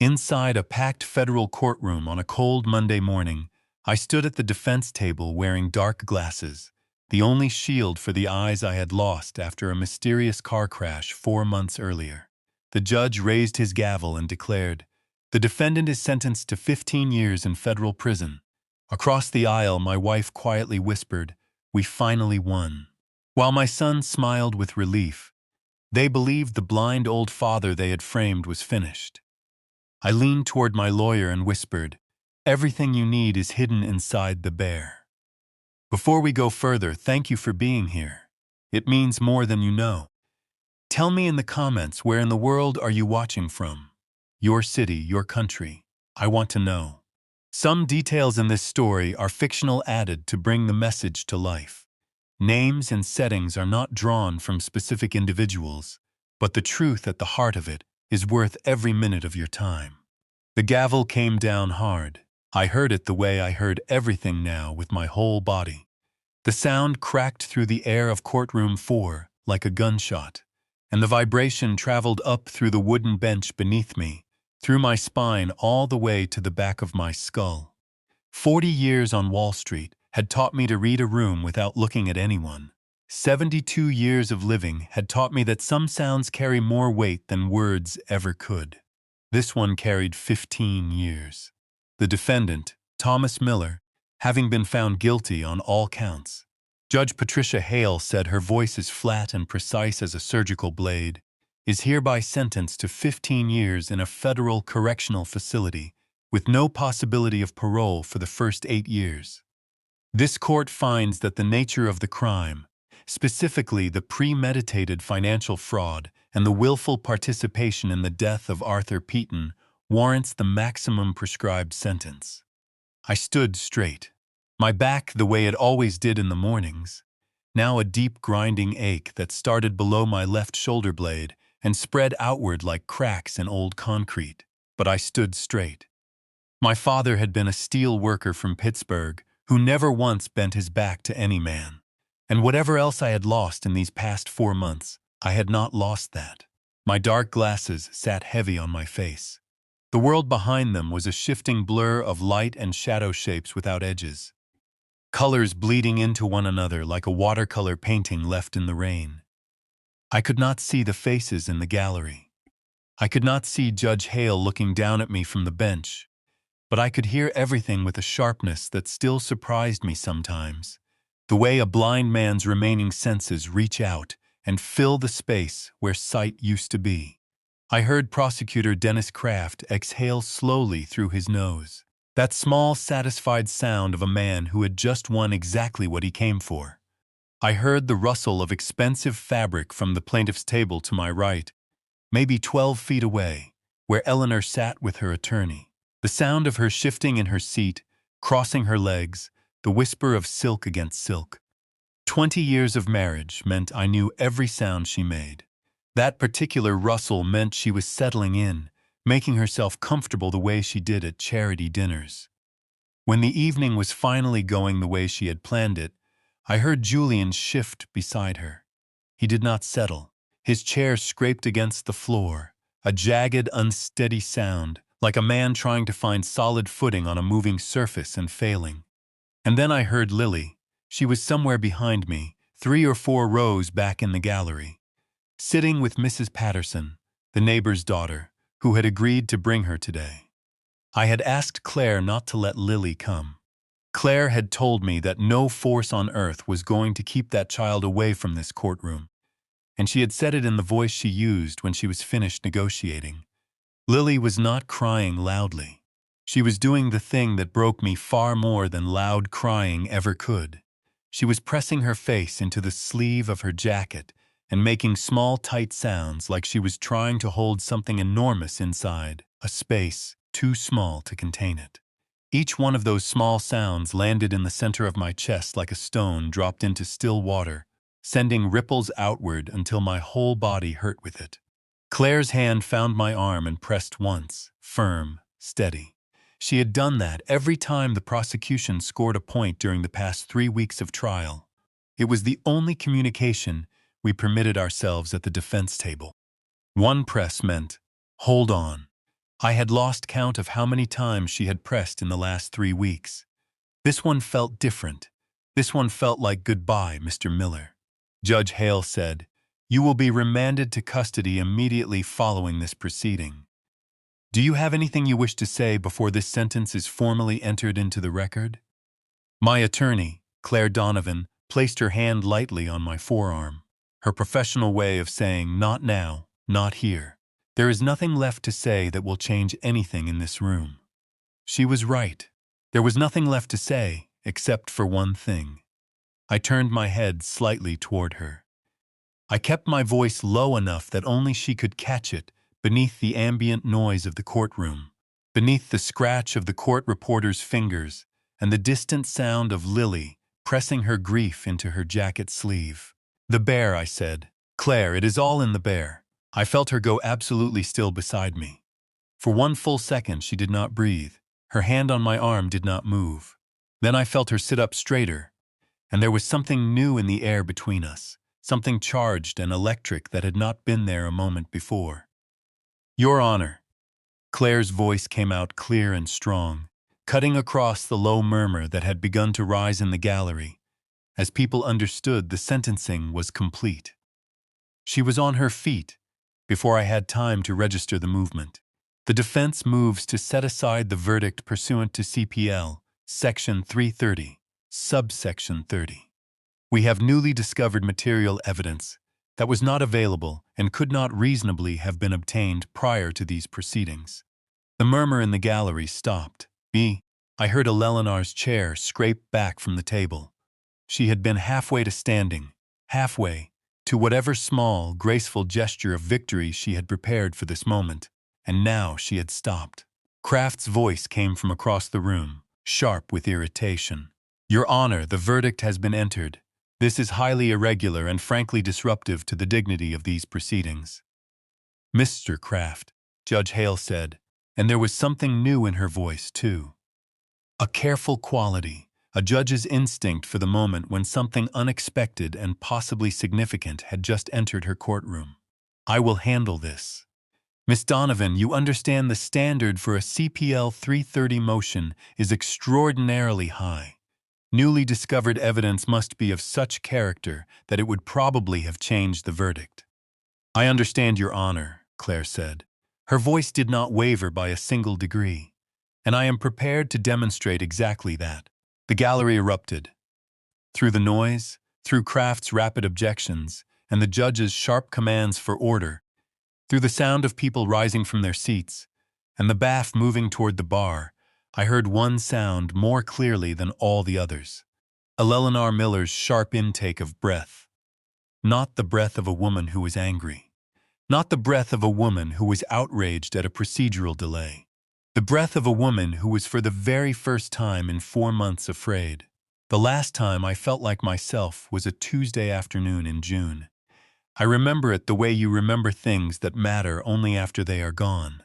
Inside a packed federal courtroom on a cold Monday morning, I stood at the defense table wearing dark glasses, the only shield for the eyes I had lost after a mysterious car crash 4 months earlier. The judge raised his gavel and declared, "The defendant is sentenced to 15 years in federal prison." Across the aisle, my wife quietly whispered, "We finally won." While my son smiled with relief, they believed the blind old father they had framed was finished. I leaned toward my lawyer and whispered, "Everything you need is hidden inside the bear." Before we go further, thank you for being here. It means more than you know. Tell me in the comments, where in the world are you watching from? Your city, your country. I want to know. Some details in this story are fictional, added to bring the message to life. Names and settings are not drawn from specific individuals, but the truth at the heart of it is worth every minute of your time. The gavel came down hard. I heard it the way I heard everything now, with my whole body. The sound cracked through the air of courtroom 4 like a gunshot, and the vibration traveled up through the wooden bench beneath me, through my spine all the way to the back of my skull. 40 years on Wall Street had taught me to read a room without looking at anyone. 72 years of living had taught me that some sounds carry more weight than words ever could. This one carried 15 years. The defendant, Thomas Miller, having been found guilty on all counts. Judge Patricia Hale said, her voice as flat and precise as a surgical blade, is hereby sentenced to 15 years in a federal correctional facility with no possibility of parole for the first 8 years. This court finds that the nature of the crime, specifically the premeditated financial fraud and the willful participation in the death of Arthur Peaton, warrants the maximum prescribed sentence. I stood straight, my back the way it always did in the mornings, now a deep grinding ache that started below my left shoulder blade and spread outward like cracks in old concrete. But I stood straight. My father had been a steel worker from Pittsburgh who never once bent his back to any man. And whatever else I had lost in these past 4 months, I had not lost that. My dark glasses sat heavy on my face. The world behind them was a shifting blur of light and shadow shapes without edges. Colors bleeding into one another like a watercolor painting left in the rain. I could not see the faces in the gallery. I could not see Judge Hale looking down at me from the bench, but I could hear everything with a sharpness that still surprised me sometimes. The way a blind man's remaining senses reach out and fill the space where sight used to be. I heard Prosecutor Dennis Kraft exhale slowly through his nose. That small, satisfied sound of a man who had just won exactly what he came for. I heard the rustle of expensive fabric from the plaintiff's table to my right, maybe 12 feet away, where Eleanor sat with her attorney. The sound of her shifting in her seat, crossing her legs, the whisper of silk against silk. 20 years of marriage meant I knew every sound she made. That particular rustle meant she was settling in, making herself comfortable the way she did at charity dinners. When the evening was finally going the way she had planned it, I heard Julian shift beside her. He did not settle. His chair scraped against the floor, a jagged, unsteady sound, like a man trying to find solid footing on a moving surface and failing. And then I heard Lily. She was somewhere behind me, 3 or 4 rows back in the gallery, sitting with Mrs. Patterson, the neighbor's daughter, who had agreed to bring her today. I had asked Claire not to let Lily come. Claire had told me that no force on earth was going to keep that child away from this courtroom, and she had said it in the voice she used when she was finished negotiating. Lily was not crying loudly. She was doing the thing that broke me far more than loud crying ever could. She was pressing her face into the sleeve of her jacket and making small, tight sounds like she was trying to hold something enormous inside, a space too small to contain it. Each one of those small sounds landed in the center of my chest like a stone dropped into still water, sending ripples outward until my whole body hurt with it. Claire's hand found my arm and pressed once, firm, steady. She had done that every time the prosecution scored a point during the past 3 weeks of trial. It was the only communication we permitted ourselves at the defense table. One press meant, "Hold on." I had lost count of how many times she had pressed in the last 3 weeks. This one felt different. This one felt like goodbye, Mr. Miller. Judge Hale said, "You will be remanded to custody immediately following this proceeding. Do you have anything you wish to say before this sentence is formally entered into the record?" My attorney, Claire Donovan, placed her hand lightly on my forearm, her professional way of saying, "Not now, not here. There is nothing left to say that will change anything in this room." She was right. There was nothing left to say, except for one thing. I turned my head slightly toward her. I kept my voice low enough that only she could catch it beneath the ambient noise of the courtroom, beneath the scratch of the court reporter's fingers and the distant sound of Lily pressing her grief into her jacket sleeve. "The bear," I said. "Claire, it is all in the bear." I felt her go absolutely still beside me. For one full second she did not breathe. Her hand on my arm did not move. Then I felt her sit up straighter, and there was something new in the air between us, something charged and electric that had not been there a moment before. "Your Honor." Claire's voice came out clear and strong, cutting across the low murmur that had begun to rise in the gallery, as people understood the sentencing was complete. She was on her feet before I had time to register the movement. "The defense moves to set aside the verdict pursuant to CPL, Section 330, subsection 30. We have newly discovered material evidence that was not available and could not reasonably have been obtained prior to these proceedings." The murmur in the gallery stopped. I heard Eleanor's chair scrape back from the table. She had been halfway to standing, halfway to whatever small, graceful gesture of victory she had prepared for this moment, and now she had stopped. Kraft's voice came from across the room, sharp with irritation. "Your Honor, the verdict has been entered. This is highly irregular and frankly disruptive to the dignity of these proceedings." "Mr. Kraft," Judge Hale said, and there was something new in her voice, too. A careful quality, a judge's instinct for the moment when something unexpected and possibly significant had just entered her courtroom. "I will handle this. Miss Donovan, you understand the standard for a CPL 330 motion is extraordinarily high. Newly discovered evidence must be of such character that it would probably have changed the verdict." "I understand, Your Honor," Claire said. Her voice did not waver by a single degree. "And I am prepared to demonstrate exactly that." The gallery erupted. Through the noise, through Kraft's rapid objections, and the judge's sharp commands for order, through the sound of people rising from their seats, and the baff moving toward the bar, I heard one sound more clearly than all the others. Eleanor Miller's sharp intake of breath. Not the breath of a woman who was angry. Not the breath of a woman who was outraged at a procedural delay. The breath of a woman who was for the very first time in 4 months afraid. The last time I felt like myself was a Tuesday afternoon in June. I remember it the way you remember things that matter only after they are gone.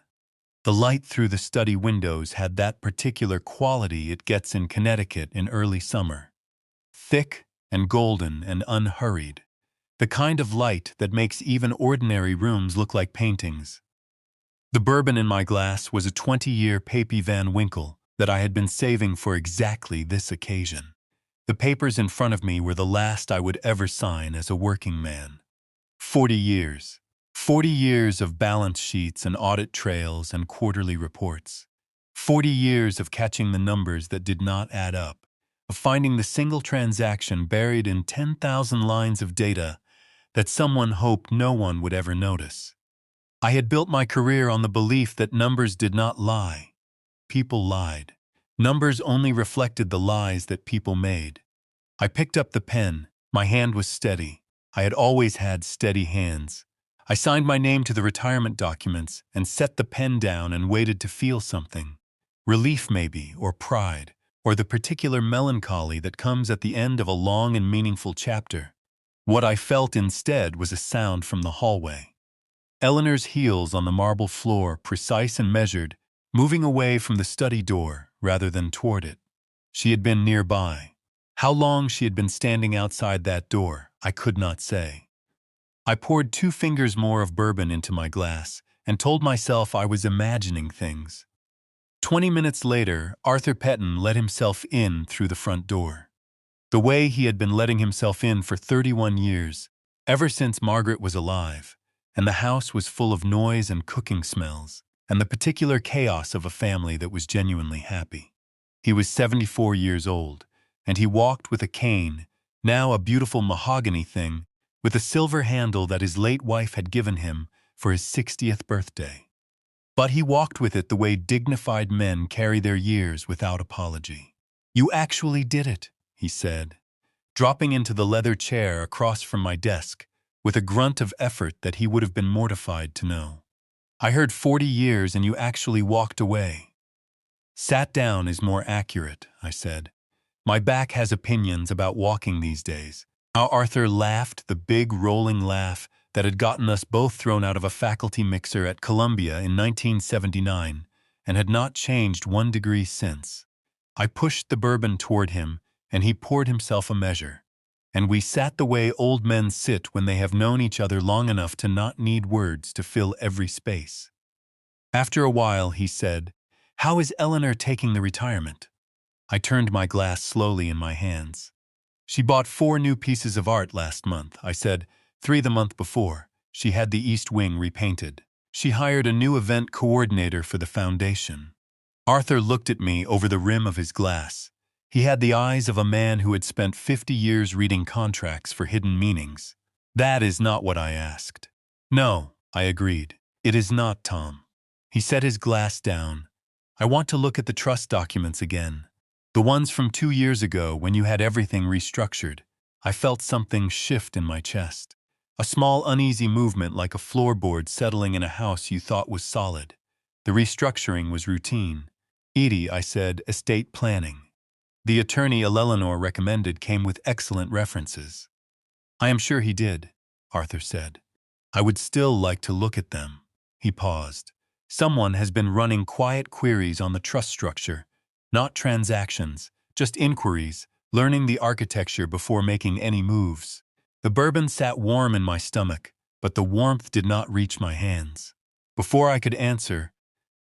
The light through the study windows had that particular quality it gets in Connecticut in early summer. Thick and golden and unhurried. The kind of light that makes even ordinary rooms look like paintings. The bourbon in my glass was a 20-year Papy Van Winkle that I had been saving for exactly this occasion. The papers in front of me were the last I would ever sign as a working man. 40 years. 40 years of balance sheets and audit trails and quarterly reports. 40 years of catching the numbers that did not add up, of finding the single transaction buried in 10,000 lines of data that someone hoped no one would ever notice. I had built my career on the belief that numbers did not lie. People lied. Numbers only reflected the lies that people made. I picked up the pen. My hand was steady. I had always had steady hands. I signed my name to the retirement documents and set the pen down and waited to feel something. Relief maybe, or pride, or the particular melancholy that comes at the end of a long and meaningful chapter. What I felt instead was a sound from the hallway. Eleanor's heels on the marble floor, precise and measured, moving away from the study door rather than toward it. She had been nearby. How long she had been standing outside that door, I could not say. I poured 2 fingers more of bourbon into my glass and told myself I was imagining things. 20 minutes later, Arthur Petton let himself in through the front door. The way he had been letting himself in for 31 years, ever since Margaret was alive, and the house was full of noise and cooking smells, and the particular chaos of a family that was genuinely happy. He was 74 years old, and he walked with a cane, now a beautiful mahogany thing, with a silver handle that his late wife had given him for his 60th birthday. But he walked with it the way dignified men carry their years without apology. "You actually did it," he said, dropping into the leather chair across from my desk with a grunt of effort that he would have been mortified to know. "I heard 40 years and you actually walked away." "Sat down is more accurate," I said. "My back has opinions about walking these days." How Arthur laughed, the big rolling laugh that had gotten us both thrown out of a faculty mixer at Columbia in 1979 and had not changed 1 degree since. I pushed the bourbon toward him, and he poured himself a measure. And we sat the way old men sit when they have known each other long enough to not need words to fill every space. After a while, he said, "How is Eleanor taking the retirement?" I turned my glass slowly in my hands. "She bought 4 new pieces of art last month," I said, 3 the month before. She had the East Wing repainted. She hired a new event coordinator for the foundation. Arthur looked at me over the rim of his glass. He had the eyes of a man who had spent 50 years reading contracts for hidden meanings. "That is not what I asked." "No," I agreed. "It is not, Tom." He set his glass down. "I want to look at the trust documents again. The ones from 2 years ago when you had everything restructured." I felt something shift in my chest. A small uneasy movement like a floorboard settling in a house you thought was solid. The restructuring was routine. "Edie," I said, "estate planning. The attorney Eleanor recommended came with excellent references." "I am sure he did," Arthur said. "I would still like to look at them." He paused. "Someone has been running quiet queries on the trust structure. Not transactions, just inquiries, learning the architecture before making any moves." The bourbon sat warm in my stomach, but the warmth did not reach my hands. Before I could answer,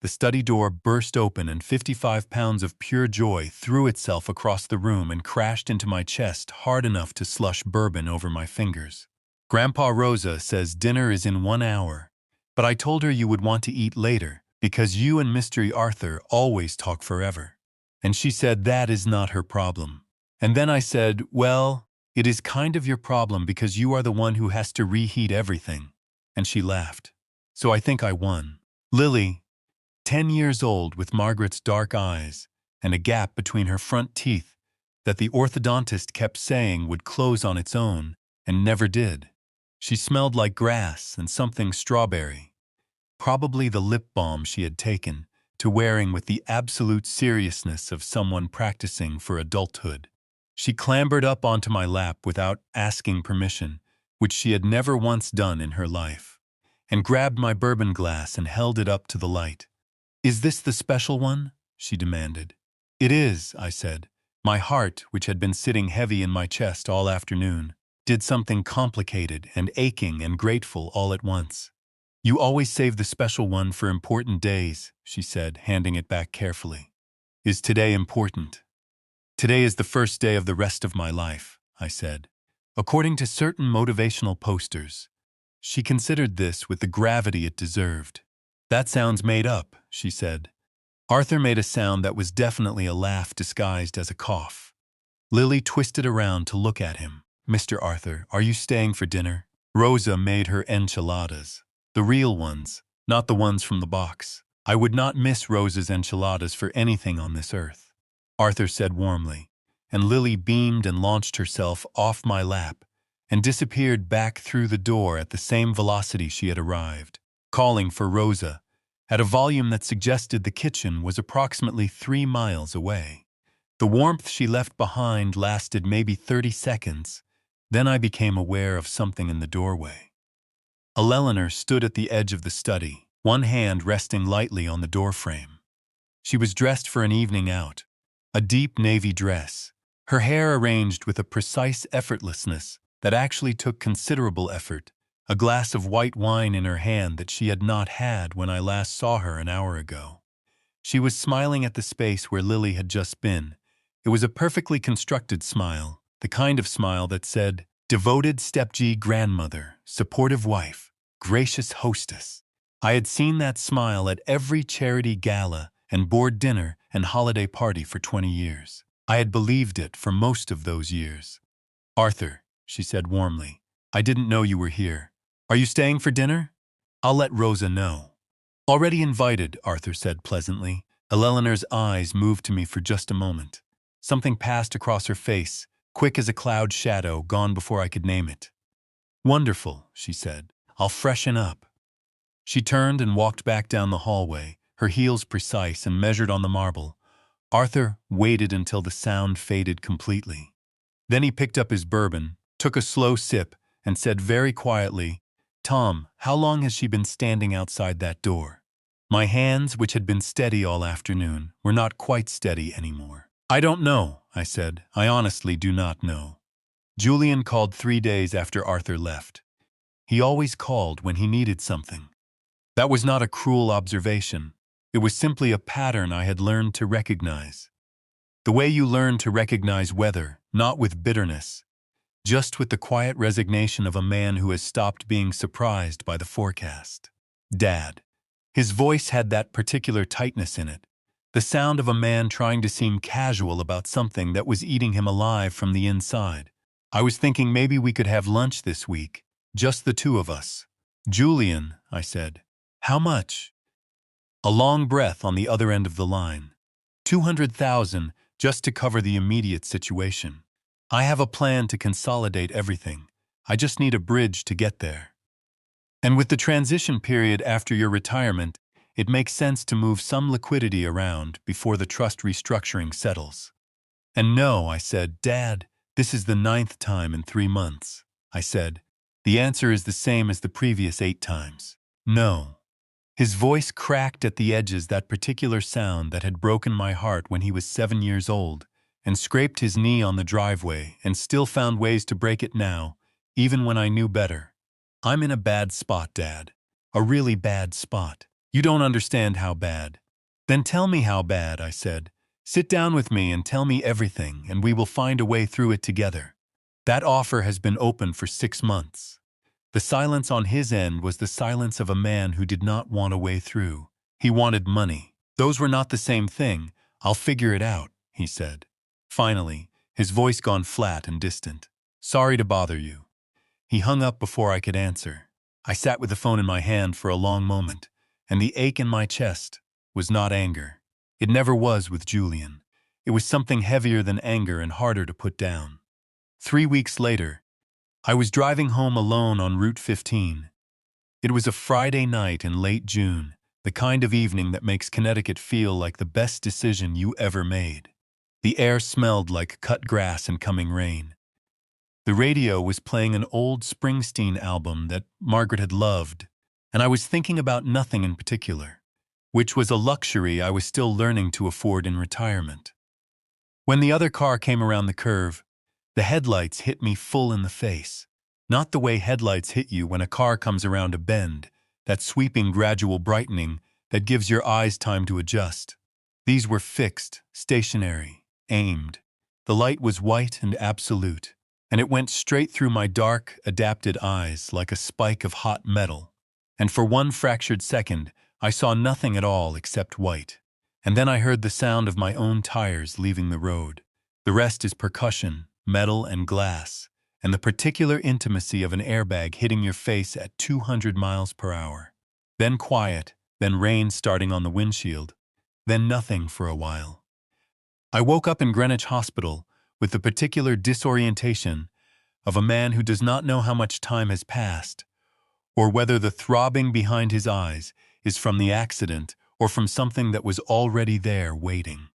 the study door burst open and 55 pounds of pure joy threw itself across the room and crashed into my chest hard enough to slush bourbon over my fingers. "Grandpa Rosa says dinner is in 1 hour, but I told her you would want to eat later because you and Mr. Arthur always talk forever. And she said that is not her problem." And then I said, "Well, it is kind of your problem because you are the one who has to reheat everything." And she laughed. So I think I won. Lily, 10 years old with Margaret's dark eyes and a gap between her front teeth that the orthodontist kept saying would close on its own and never did. She smelled like grass and something strawberry. Probably the lip balm she had taken to wearing with the absolute seriousness of someone practicing for adulthood. She clambered up onto my lap without asking permission, which she had never once done in her life, and grabbed my bourbon glass and held it up to the light. "Is this the special one?" she demanded. "It is," I said. My heart, which had been sitting heavy in my chest all afternoon, did something complicated and aching and grateful all at once. "You always save the special one for important days," she said, handing it back carefully. "Is today important?" "Today is the first day of the rest of my life," I said. "According to certain motivational posters." She considered this with the gravity it deserved. "That sounds made up," she said. Arthur made a sound that was definitely a laugh disguised as a cough. Lily twisted around to look at him. "Mr. Arthur, are you staying for dinner?" Rosa made her enchiladas. The real ones, not the ones from the box. I would not miss Rosa's enchiladas for anything on this earth, Arthur said warmly, and Lily beamed and launched herself off my lap and disappeared back through the door at the same velocity she had arrived, calling for Rosa at a volume that suggested the kitchen was approximately 3 miles away. The warmth she left behind lasted maybe 30 seconds. Then I became aware of something in the doorway. Eleanor stood at the edge of the study, one hand resting lightly on the doorframe. She was dressed for an evening out, a deep navy dress, her hair arranged with a precise effortlessness that actually took considerable effort a glass of white wine in her hand that she had not had when I last saw her an hour ago. She was smiling at the space where Lily had just been. It was a perfectly constructed smile, the kind of smile that said, "Devoted step-G grandmother, supportive wife, gracious hostess." I had seen that smile at every charity gala and board dinner and holiday party for 20 years. I had believed it for most of those years. "Arthur," she said warmly, "I didn't know you were here. Are you staying for dinner? I'll let Rosa know." "Already invited," Arthur said pleasantly. Eleanor's eyes moved to me for just a moment. Something passed across her face, quick as a cloud shadow, gone before I could name it. "Wonderful," she said. "I'll freshen up." She turned and walked back down the hallway, her heels precise and measured on the marble. Arthur waited until the sound faded completely. Then he picked up his bourbon, took a slow sip, and said very quietly, "Tom, how long has she been standing outside that door?" My hands, which had been steady all afternoon, were not quite steady anymore. "I don't know," I said. "I honestly do not know." Julian called 3 days after Arthur left. He always called when he needed something. That was not a cruel observation. It was simply a pattern I had learned to recognize. The way you learn to recognize weather, not with bitterness, just with the quiet resignation of a man who has stopped being surprised by the forecast. Dad. His voice had that particular tightness in it, the sound of a man trying to seem casual about something that was eating him alive from the inside. "I was thinking maybe we could have lunch this week, just the two of us." "Julian," I said. "How much?" A long breath on the other end of the line. 200,000 just to cover the immediate situation. "I have a plan to consolidate everything. I just need a bridge to get there. And with the transition period after your retirement, it makes sense to move some liquidity around before the trust restructuring settles." "And no," I said, "Dad, this is the 9th time in 3 months." I said, "The answer is the same as the previous 8 times. No." His voice cracked at the edges, that particular sound that had broken my heart when he was 7 years old, and scraped his knee on the driveway, and still found ways to break it now, even when I knew better. "I'm in a bad spot, Dad. A really bad spot. You don't understand how bad." "Then tell me how bad," I said. "Sit down with me and tell me everything, and we will find a way through it together." That offer has been open for 6 months. The silence on his end was the silence of a man who did not want a way through. He wanted money. "Those were not the same thing. I'll figure it out," he said. Finally, his voice gone flat and distant. "Sorry to bother you." He hung up before I could answer. I sat with the phone in my hand for a long moment, and the ache in my chest was not anger. It never was with Julian. It was something heavier than anger and harder to put down. 3 weeks later, I was driving home alone on Route 15. It was a Friday night in late June, the kind of evening that makes Connecticut feel like the best decision you ever made. The air smelled like cut grass and coming rain. The radio was playing an old Springsteen album that Margaret had loved, and I was thinking about nothing in particular, which was a luxury I was still learning to afford in retirement. When the other car came around the curve, the headlights hit me full in the face. Not the way headlights hit you when a car comes around a bend, that sweeping gradual brightening that gives your eyes time to adjust. These were fixed, stationary, aimed. The light was white and absolute, and it went straight through my dark, adapted eyes like a spike of hot metal. And for one fractured second, I saw nothing at all except white. And then I heard the sound of my own tires leaving the road. The rest is percussion, metal and glass, and the particular intimacy of an airbag hitting your face at 200 miles per hour. Then quiet, then rain starting on the windshield, then nothing for a while. I woke up in Greenwich Hospital with the particular disorientation of a man who does not know how much time has passed, or whether the throbbing behind his eyes is from the accident or from something that was already there waiting.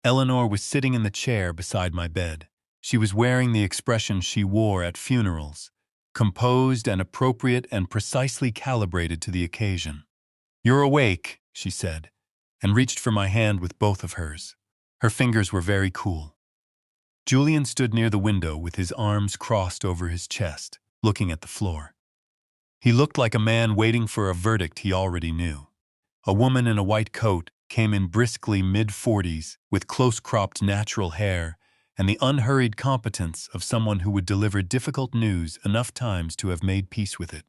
Eleanor was sitting in the chair beside my bed. She was wearing the expression she wore at funerals, composed and appropriate and precisely calibrated to the occasion. "You're awake," she said, and reached for my hand with both of hers. Her fingers were very cool. Julian stood near the window with his arms crossed over his chest, looking at the floor. He looked like a man waiting for a verdict he already knew. A woman in a white coat came in briskly mid-40s with close-cropped natural hair and the unhurried competence of someone who would deliver difficult news enough times to have made peace with it.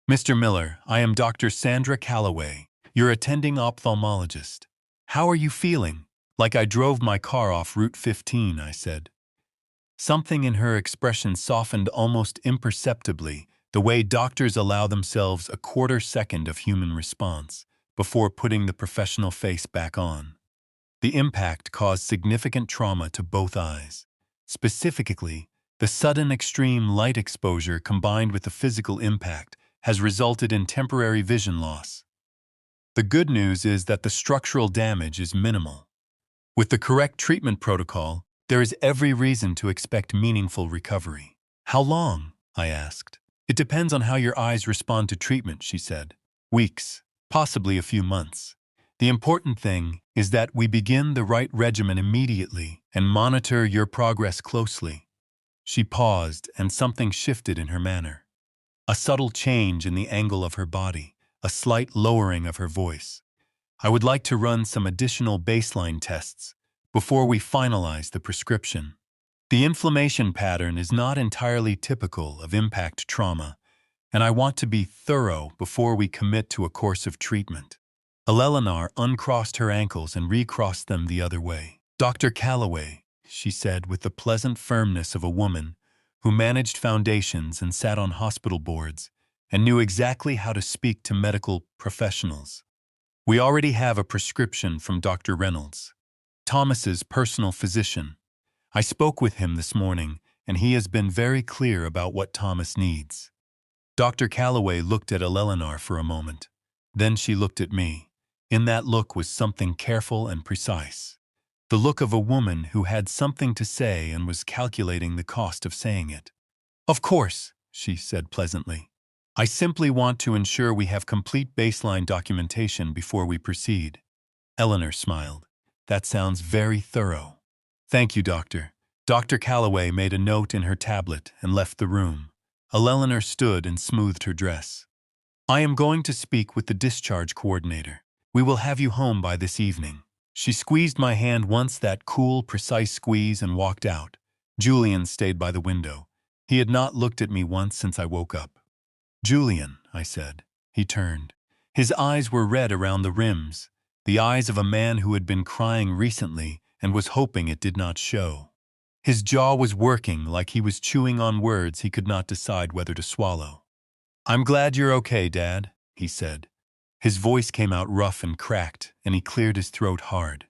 "Mr. Miller, I am Dr. Sandra Calloway, your attending ophthalmologist. How are you feeling?" "Like I drove my car off Route 15, I said. Something in her expression softened almost imperceptibly, the way doctors allow themselves a quarter second of human response before putting the professional face back on. The impact caused significant trauma to both eyes. Specifically, the sudden extreme light exposure combined with the physical impact has resulted in temporary vision loss. The good news is that the structural damage is minimal. With the correct treatment protocol, there is every reason to expect meaningful recovery. "How long?" I asked. "It depends on how your eyes respond to treatment," she said. "Weeks, possibly a few months. The important thing is that we begin the right regimen immediately and monitor your progress closely." She paused, and something shifted in her manner. A subtle change in the angle of her body, a slight lowering of her voice. "I would like to run some additional baseline tests before we finalize the prescription. The inflammation pattern is not entirely typical of impact trauma, and I want to be thorough before we commit to a course of treatment." Eleanor uncrossed her ankles and recrossed them the other way. "Dr. Calloway," she said with the pleasant firmness of a woman who managed foundations and sat on hospital boards and knew exactly how to speak to medical professionals. "We already have a prescription from Dr. Reynolds, Thomas's personal physician. I spoke with him this morning, and he has been very clear about what Thomas needs." Dr. Calloway looked at Eleanor for a moment. Then she looked at me. In that look was something careful and precise. The look of a woman who had something to say and was calculating the cost of saying it. "Of course," she said pleasantly. "I simply want to ensure we have complete baseline documentation before we proceed." Eleanor smiled. "That sounds very thorough." "Thank you, Doctor." Dr. Calloway made a note in her tablet and left the room. Eleanor stood and smoothed her dress. "I am going to speak with the discharge coordinator. We will have you home by this evening." She squeezed my hand once, that cool, precise squeeze, and walked out. Julian stayed by the window. He had not looked at me once since I woke up. "Julian," I said. He turned. His eyes were red around the rims, the eyes of a man who had been crying recently and was hoping it did not show. His jaw was working like he was chewing on words he could not decide whether to swallow. "I'm glad you're okay, Dad," he said. His voice came out rough and cracked, and he cleared his throat hard.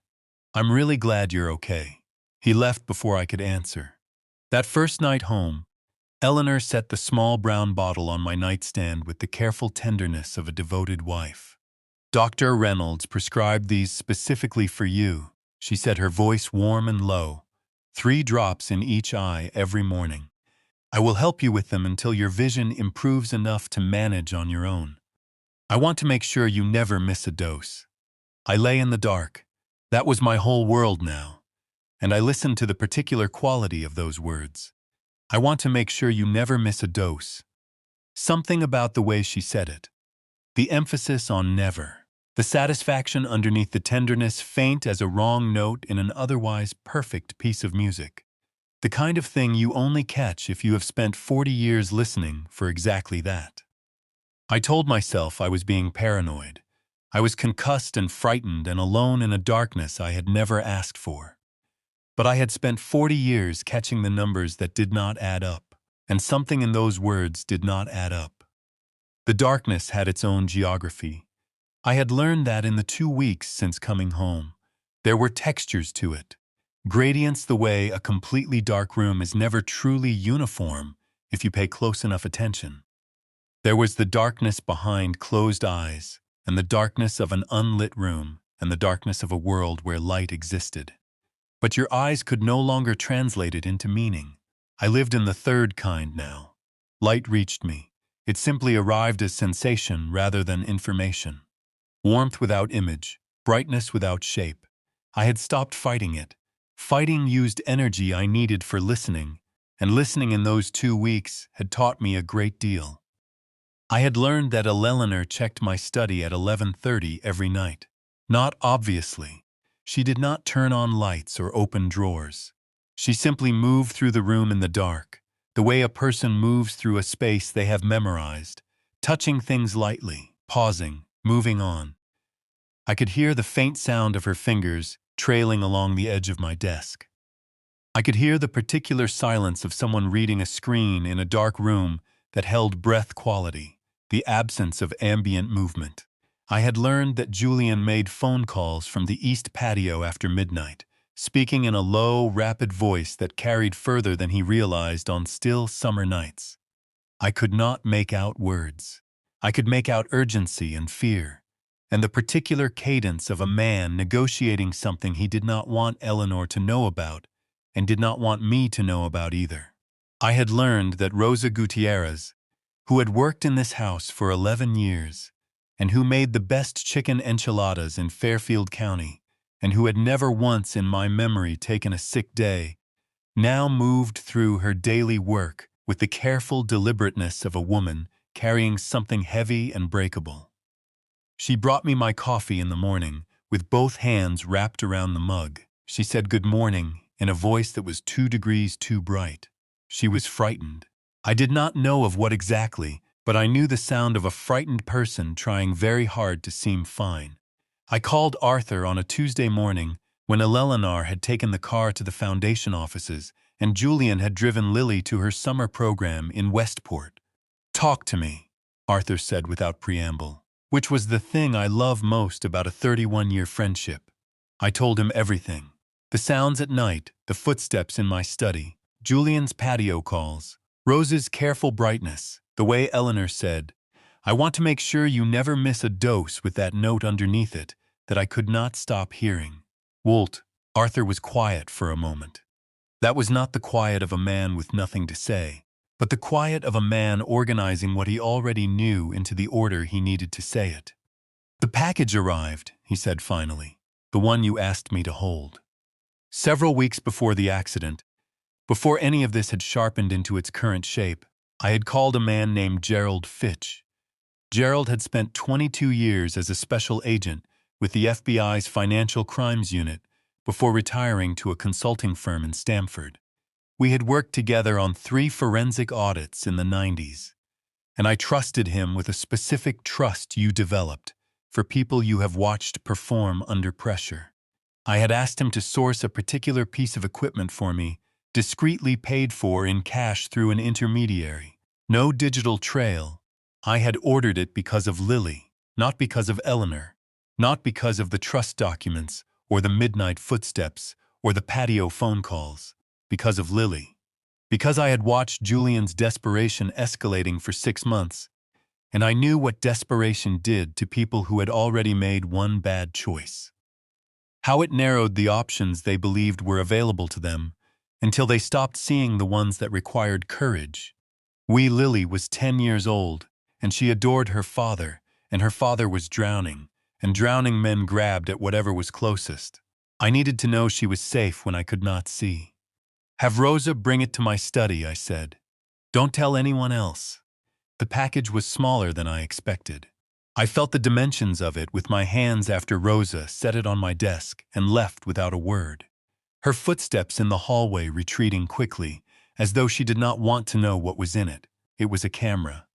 "I'm really glad you're okay." He left before I could answer. That first night home, Eleanor set the small brown bottle on my nightstand with the careful tenderness of a devoted wife. "Dr. Reynolds prescribed these specifically for you," she said, her voice warm and low. 3 drops in each eye every morning. "I will help you with them until your vision improves enough to manage on your own. I want to make sure you never miss a dose." I lay in the dark. That was my whole world now. And I listened to the particular quality of those words. "I want to make sure you never miss a dose." Something about the way she said it. The emphasis on never. The satisfaction underneath the tenderness, faint as a wrong note in an otherwise perfect piece of music. The kind of thing you only catch if you have spent 40 years listening for exactly that. I told myself I was being paranoid. I was concussed and frightened and alone in a darkness I had never asked for. But I had spent 40 years catching the numbers that did not add up, and something in those words did not add up. The darkness had its own geography. I had learned that in the 2 weeks since coming home. There were textures to it. Gradients, the way a completely dark room is never truly uniform if you pay close enough attention. There was the darkness behind closed eyes, and the darkness of an unlit room, and the darkness of a world where light existed. But your eyes could no longer translate it into meaning. I lived in the third kind now. Light reached me. It simply arrived as sensation rather than information. Warmth without image, brightness without shape. I had stopped fighting it. Fighting used energy I needed for listening, and listening in those 2 weeks had taught me a great deal. I had learned that Eleanor checked my study at 11:30 every night. Not obviously. She did not turn on lights or open drawers. She simply moved through the room in the dark, the way a person moves through a space they have memorized, touching things lightly, pausing, moving on. I could hear the faint sound of her fingers trailing along the edge of my desk. I could hear the particular silence of someone reading a screen in a dark room that held breath quality, the absence of ambient movement. I had learned that Julian made phone calls from the east patio after midnight, speaking in a low, rapid voice that carried further than he realized on still summer nights. I could not make out words. I could make out urgency and fear, and the particular cadence of a man negotiating something he did not want Eleanor to know about, and did not want me to know about either. I had learned that Rosa Gutierrez, who had worked in this house for 11 years, and who made the best chicken enchiladas in Fairfield County, and who had never once in my memory taken a sick day, now moved through her daily work with the careful deliberateness of a woman carrying something heavy and breakable. She brought me my coffee in the morning, with both hands wrapped around the mug. She said good morning in a voice that was 2 degrees too bright. She was frightened. I did not know of what exactly, but I knew the sound of a frightened person trying very hard to seem fine. I called Arthur on a Tuesday morning when Eleanor had taken the car to the foundation offices and Julian had driven Lily to her summer program in Westport. "Talk to me," Arthur said without preamble, which was the thing I love most about a 31-year friendship. I told him everything. The sounds at night, the footsteps in my study, Julian's patio calls, Rose's careful brightness, the way Eleanor said, "I want to make sure you never miss a dose," with that note underneath it that I could not stop hearing. "Wolt," Arthur was quiet for a moment. That was not the quiet of a man with nothing to say, but the quiet of a man organizing what he already knew into the order he needed to say it. "The package arrived," he said finally, "the one you asked me to hold." Several weeks before the accident, before any of this had sharpened into its current shape, I had called a man named Gerald Fitch. Gerald had spent 22 years as a special agent with the FBI's Financial Crimes Unit before retiring to a consulting firm in Stamford. We had worked together on 3 forensic audits in the 90s, and I trusted him with a specific trust you developed for people you have watched perform under pressure. I had asked him to source a particular piece of equipment for me, discreetly paid for in cash through an intermediary. No digital trail. I had ordered it because of Lily, not because of Eleanor, not because of the trust documents, or the midnight footsteps, or the patio phone calls, because of Lily. Because I had watched Julian's desperation escalating for 6 months, and I knew what desperation did to people who had already made one bad choice. How it narrowed the options they believed were available to them, until they stopped seeing the ones that required courage. Wee Lily was 10 years old, and she adored her father, and her father was drowning, and drowning men grabbed at whatever was closest. I needed to know she was safe when I could not see. "Have Rosa bring it to my study," I said. "Don't tell anyone else." The package was smaller than I expected. I felt the dimensions of it with my hands after Rosa set it on my desk and left without a word. Her footsteps in the hallway retreating quickly, as though she did not want to know what was in it. It was a camera.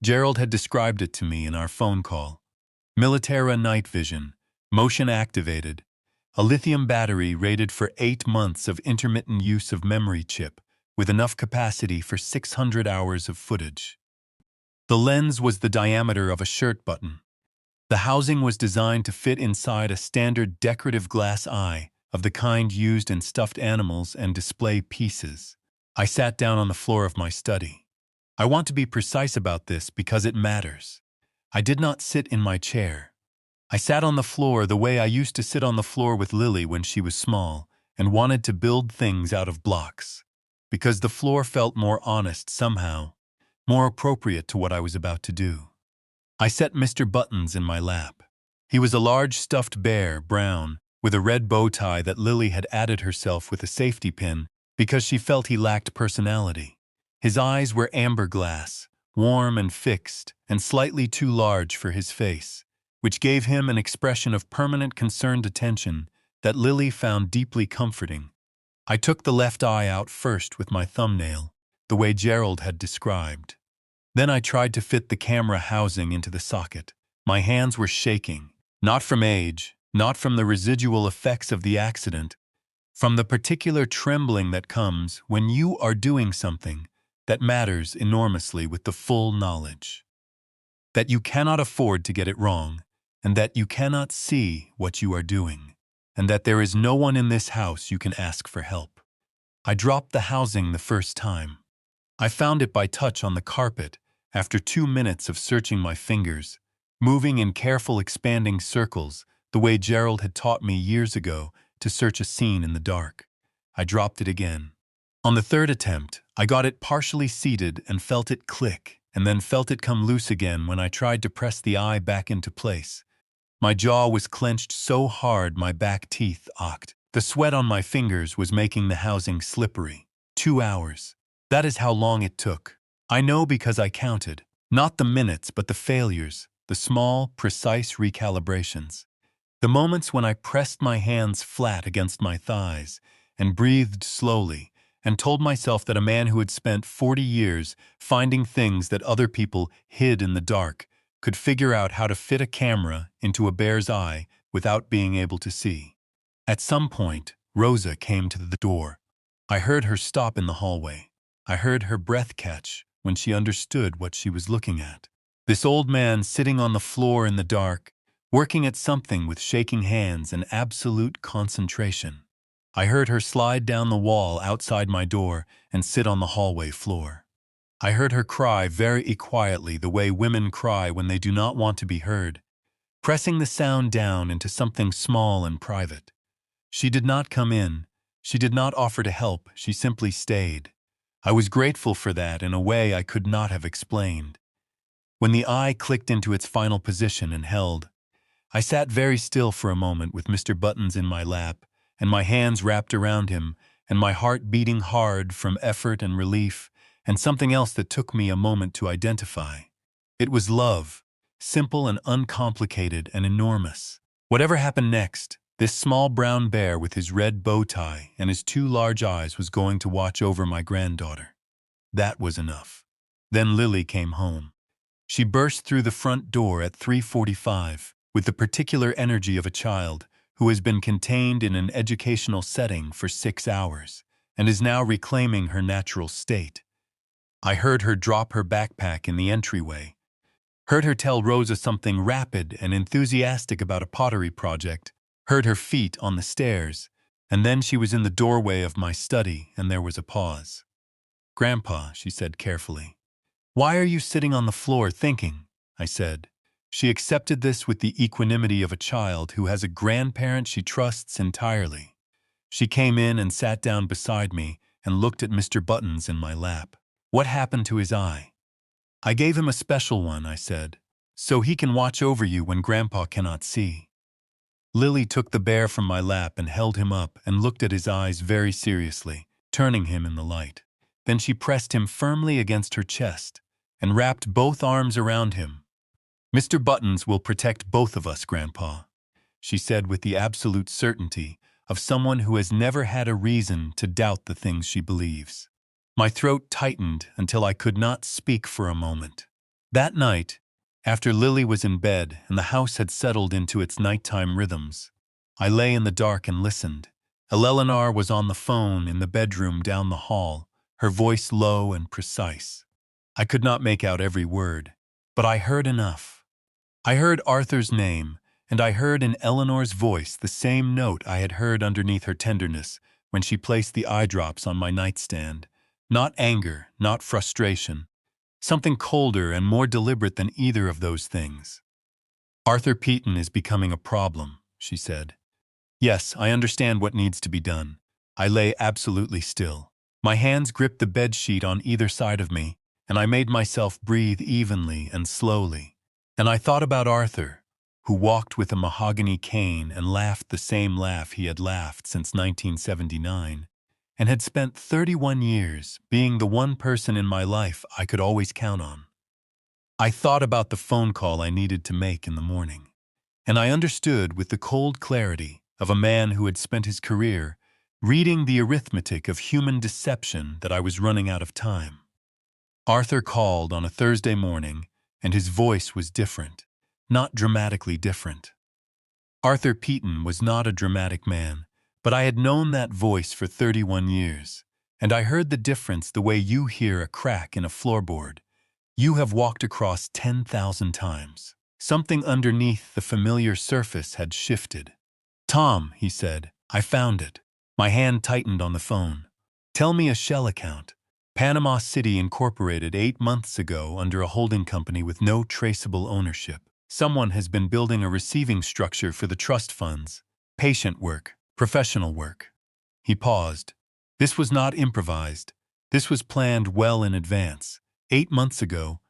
Gerald had described it to me in our phone call. Militara night vision, motion activated, a lithium battery rated for 8 months of intermittent use of memory chip, with enough capacity for 600 hours of footage. The lens was the diameter of a shirt button. The housing was designed to fit inside a standard decorative glass eye of the kind used in stuffed animals and display pieces. I sat down on the floor of my study. I want to be precise about this because it matters. I did not sit in my chair. I sat on the floor the way I used to sit on the floor with Lily when she was small and wanted to build things out of blocks, because the floor felt more honest somehow, more appropriate to what I was about to do. I set Mr. Buttons in my lap. He was a large stuffed bear, brown, with a red bow tie that Lily had added herself with a safety pin because she felt he lacked personality. His eyes were amber glass, warm and fixed, and slightly too large for his face, which gave him an expression of permanent concerned attention that Lily found deeply comforting. I took the left eye out first with my thumbnail, the way Gerald had described. Then I tried to fit the camera housing into the socket. My hands were shaking, not from age, not from the residual effects of the accident, from the particular trembling that comes when you are doing something that matters enormously with the full knowledge that you cannot afford to get it wrong, and that you cannot see what you are doing, and that there is no one in this house you can ask for help. I dropped the housing the first time. I found it by touch on the carpet after 2 minutes of searching my fingers, moving in careful expanding circles the way Gerald had taught me years ago to search a scene in the dark. I dropped it again. On the third attempt, I got it partially seated and felt it click, and then felt it come loose again when I tried to press the eye back into place. My jaw was clenched so hard my back teeth ached. The sweat on my fingers was making the housing slippery. 2 hours. That is how long it took. I know because I counted. Not the minutes, but the failures, the small, precise recalibrations. The moments when I pressed my hands flat against my thighs and breathed slowly and told myself that a man who had spent 40 years finding things that other people hid in the dark could figure out how to fit a camera into a bear's eye without being able to see. At some point, Rosa came to the door. I heard her stop in the hallway. I heard her breath catch when she understood what she was looking at. This old man sitting on the floor in the dark, working at something with shaking hands and absolute concentration. I heard her slide down the wall outside my door and sit on the hallway floor. I heard her cry very quietly the way women cry when they do not want to be heard, pressing the sound down into something small and private. She did not come in. She did not offer to help. She simply stayed. I was grateful for that in a way I could not have explained. When the eye clicked into its final position and held, I sat very still for a moment with Mr. Buttons in my lap and my hands wrapped around him and my heart beating hard from effort and relief and something else that took me a moment to identify. It was love, simple and uncomplicated and enormous. Whatever happened next, this small brown bear with his red bow tie and his 2 large eyes was going to watch over my granddaughter. That was enough. Then Lily came home. She burst through the front door at 3:45 with the particular energy of a child who has been contained in an educational setting for 6 hours and is now reclaiming her natural state. I heard her drop her backpack in the entryway, heard her tell Rosa something rapid and enthusiastic about a pottery project, heard her feet on the stairs, and then she was in the doorway of my study and there was a pause. "Grandpa," she said carefully. "Why are you sitting on the floor thinking?" I said. She accepted this with the equanimity of a child who has a grandparent she trusts entirely. She came in and sat down beside me and looked at Mr. Buttons in my lap. "What happened to his eye?" "I gave him a special one," I said, "so he can watch over you when Grandpa cannot see." Lily took the bear from my lap and held him up and looked at his eyes very seriously, turning him in the light. Then she pressed him firmly against her chest and wrapped both arms around him. "Mr. Buttons will protect both of us, Grandpa," she said with the absolute certainty of someone who has never had a reason to doubt the things she believes. My throat tightened until I could not speak for a moment. That night, after Lily was in bed and the house had settled into its nighttime rhythms, I lay in the dark and listened. Eleanor was on the phone in the bedroom down the hall, her voice low and precise. I could not make out every word, but I heard enough. I heard Arthur's name, and I heard in Eleanor's voice the same note I had heard underneath her tenderness when she placed the eye drops on my nightstand. Not anger, not frustration. Something colder and more deliberate than either of those things. "Arthur Peaton is becoming a problem," she said. "Yes, I understand what needs to be done." I lay absolutely still. My hands gripped the bed sheet on either side of me, and I made myself breathe evenly and slowly. And I thought about Arthur, who walked with a mahogany cane and laughed the same laugh he had laughed since 1979, and had spent 31 years being the one person in my life I could always count on. I thought about the phone call I needed to make in the morning, and I understood with the cold clarity of a man who had spent his career reading the arithmetic of human deception that I was running out of time. Arthur called on a Thursday morning, and his voice was different, not dramatically different. Arthur Peaton was not a dramatic man, but I had known that voice for 31 years, and I heard the difference the way you hear a crack in a floorboard you have walked across 10,000 times. Something underneath the familiar surface had shifted. "Tom," he said, "I found it." My hand tightened on the phone. "Tell me a shell account. Panama City incorporated 8 months ago under a holding company with no traceable ownership. Someone has been building a receiving structure for the trust funds. Patient work, professional work." He paused. This was not improvised. This was planned well in advance. 8 months ago,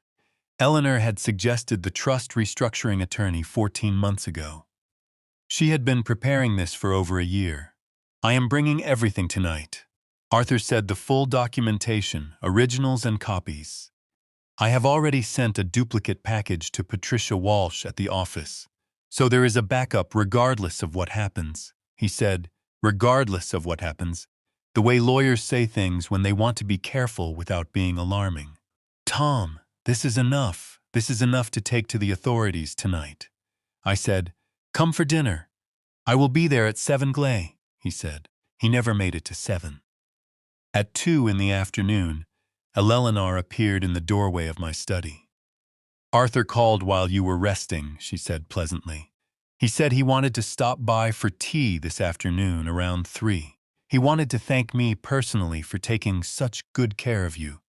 Eleanor had suggested the trust restructuring attorney 14 months ago. She had been preparing this for over a year. "I am bringing everything tonight." Arthur said, "The full documentation, originals and copies. I have already sent a duplicate package to Patricia Walsh at the office. So there is a backup regardless of what happens." He said, "Regardless of what happens," the way lawyers say things when they want to be careful without being alarming. "Tom, this is enough. This is enough to take to the authorities tonight." I said, "Come for dinner." "I will be there at 7 Glay," he said. He never made it to 7. At 2 in the afternoon, Eleanor appeared in the doorway of my study. "Arthur called while you were resting," she said pleasantly. "He said he wanted to stop by for tea this afternoon around 3. He wanted to thank me personally for taking such good care of you."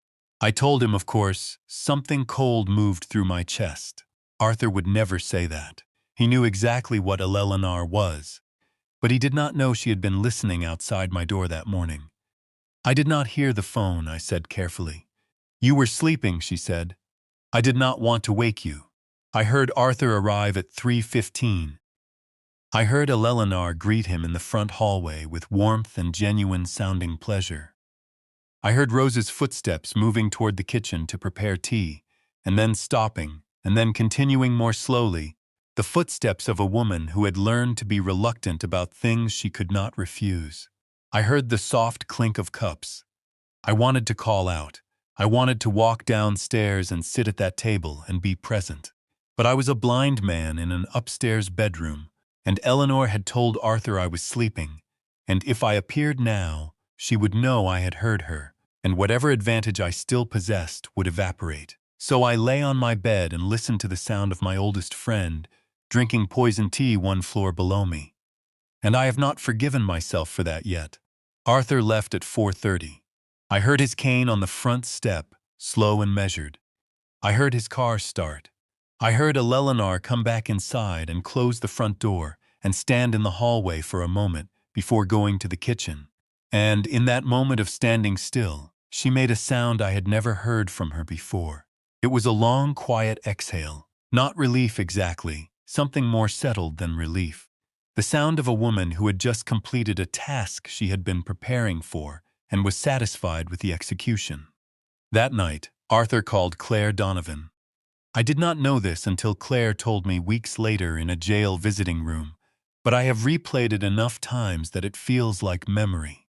I told him, of course. Something cold moved through my chest. Arthur would never say that. He knew exactly what Eleanor was, but he did not know she had been listening outside my door that morning. "I did not hear the phone," I said carefully. "You were sleeping," she said. "I did not want to wake you." I heard Arthur arrive at 3:15. I heard Eleanor greet him in the front hallway with warmth and genuine-sounding pleasure. I heard Rose's footsteps moving toward the kitchen to prepare tea, and then stopping, and then continuing more slowly, the footsteps of a woman who had learned to be reluctant about things she could not refuse. I heard the soft clink of cups. I wanted to call out. I wanted to walk downstairs and sit at that table and be present. But I was a blind man in an upstairs bedroom, and Eleanor had told Arthur I was sleeping, and if I appeared now, she would know I had heard her, and whatever advantage I still possessed would evaporate. So I lay on my bed and listened to the sound of my oldest friend drinking poison tea 1 floor below me. And I have not forgiven myself for that yet. Arthur left at 4:30. I heard his cane on the front step, slow and measured. I heard his car start. I heard Eleanor come back inside and close the front door and stand in the hallway for a moment before going to the kitchen. And in that moment of standing still, she made a sound I had never heard from her before. It was a long, quiet exhale. Not relief exactly, something more settled than relief. The sound of a woman who had just completed a task she had been preparing for and was satisfied with the execution. That night, Arthur called Claire Donovan. I did not know this until Claire told me weeks later in a jail visiting room, but I have replayed it enough times that it feels like memory.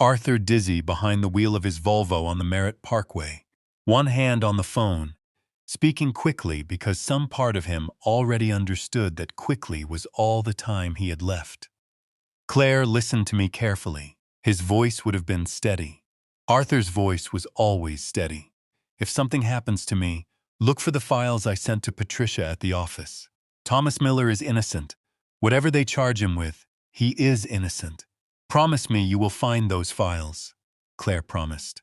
Arthur dizzy behind the wheel of his Volvo on the Merritt Parkway, one hand on the phone, speaking quickly because some part of him already understood that quickly was all the time he had left. Claire listened to me carefully. His voice would have been steady. Arthur's voice was always steady. "If something happens to me, look for the files I sent to Patricia at the office. Thomas Miller is innocent. Whatever they charge him with, he is innocent. Promise me you will find those files," Claire promised.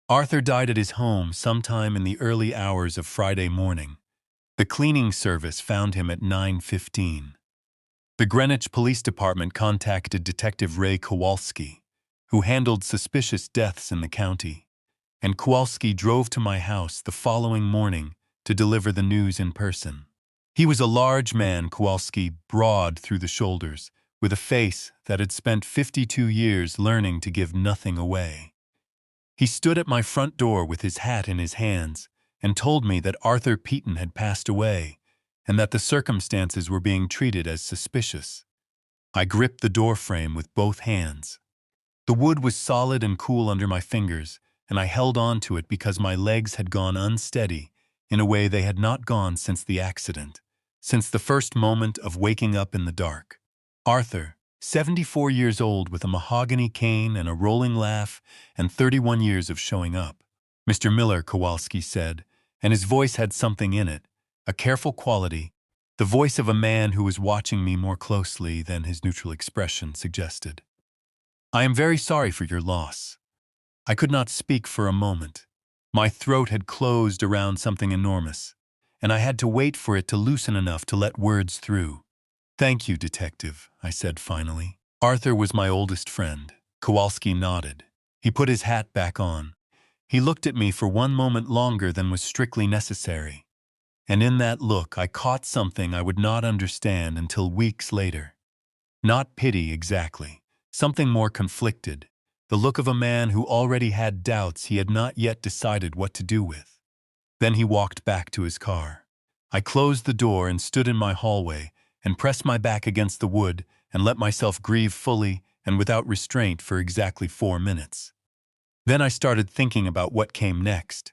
Arthur died at his home sometime in the early hours of Friday morning. The cleaning service found him at 9:15. The Greenwich Police Department contacted Detective Ray Kowalski, who handled suspicious deaths in the county, and Kowalski drove to my house the following morning to deliver the news in person. He was a large man, Kowalski, broad through the shoulders, with a face that had spent 52 years learning to give nothing away. He stood at my front door with his hat in his hands and told me that Arthur Peaton had passed away and that the circumstances were being treated as suspicious. I gripped the door frame with both hands. The wood was solid and cool under my fingers, and I held on to it because my legs had gone unsteady in a way they had not gone since the accident, since the first moment of waking up in the dark. Arthur, 74 years old with a mahogany cane and a rolling laugh and 31 years of showing up. Mr. Miller, Kowalski said, and his voice had something in it, a careful quality, the voice of a man who was watching me more closely than his neutral expression suggested. I am very sorry for your loss. I could not speak for a moment. My throat had closed around something enormous, and I had to wait for it to loosen enough to let words through. Thank you, Detective, I said finally. Arthur was my oldest friend. Kowalski nodded. He put his hat back on. He looked at me for one moment longer than was strictly necessary. And in that look I caught something I would not understand until weeks later. Not pity exactly, something more conflicted, the look of a man who already had doubts he had not yet decided what to do with. Then he walked back to his car. I closed the door and stood in my hallway and pressed my back against the wood and let myself grieve fully and without restraint for exactly 4 minutes. Then I started thinking about what came next.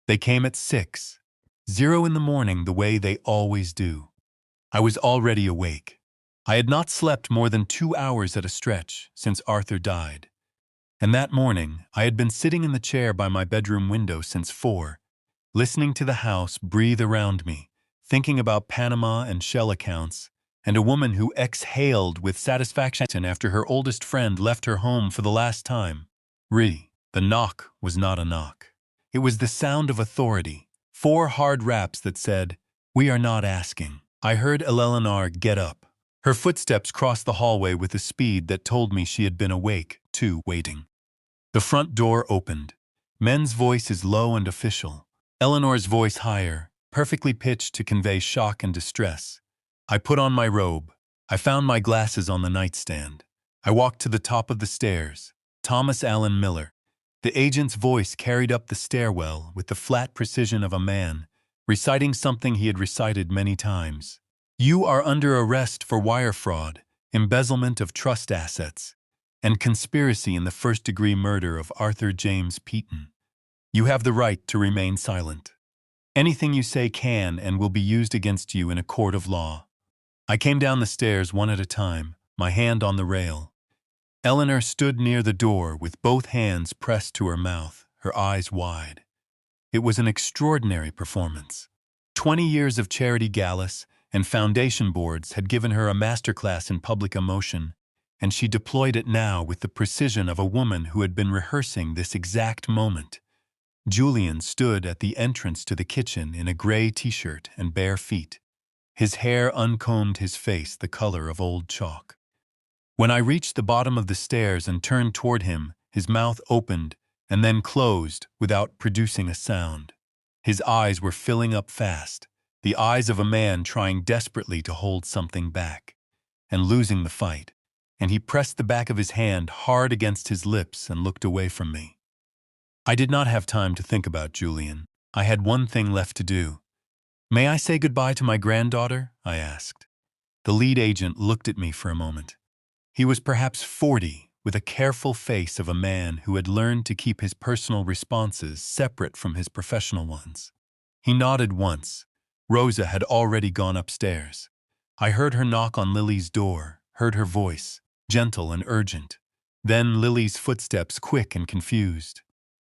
They came at 6:00 in the morning the way they always do. I was already awake. I had not slept more than 2 hours at a stretch since Arthur died. And that morning, I had been sitting in the chair by my bedroom window since 4, listening to the house breathe around me, thinking about Panama and shell accounts, and a woman who exhaled with satisfaction after her oldest friend left her home for the last time. The knock was not a knock. It was the sound of authority, 4 hard raps that said, "We are not asking." I heard Eleanor get up. Her footsteps crossed the hallway with a speed that told me she had been awake, too, waiting. The front door opened. Men's voice is low and official. Eleanor's voice higher, perfectly pitched to convey shock and distress. I put on my robe. I found my glasses on the nightstand. I walked to the top of the stairs. Thomas Allen Miller. The agent's voice carried up the stairwell with the flat precision of a man, reciting something he had recited many times. You are under arrest for wire fraud, embezzlement of trust assets, and conspiracy in the first-degree murder of Arthur James Peaton. You have the right to remain silent. Anything you say can and will be used against you in a court of law. I came down the stairs one at a time, my hand on the rail. Eleanor stood near the door with both hands pressed to her mouth, her eyes wide. It was an extraordinary performance. 20 years of charity galas and foundation boards had given her a masterclass in public emotion, and she deployed it now with the precision of a woman who had been rehearsing this exact moment. Julian stood at the entrance to the kitchen in a gray t-shirt and bare feet. His hair uncombed, his face the color of old chalk. When I reached the bottom of the stairs and turned toward him, his mouth opened and then closed without producing a sound. His eyes were filling up fast, the eyes of a man trying desperately to hold something back and losing the fight, and he pressed the back of his hand hard against his lips and looked away from me. I did not have time to think about Julian. I had one thing left to do. May I say goodbye to my granddaughter? I asked. The lead agent looked at me for a moment. He was perhaps 40, with a careful face of a man who had learned to keep his personal responses separate from his professional ones. He nodded once. Rosa had already gone upstairs. I heard her knock on Lily's door, heard her voice, gentle and urgent. Then Lily's footsteps, quick and confused.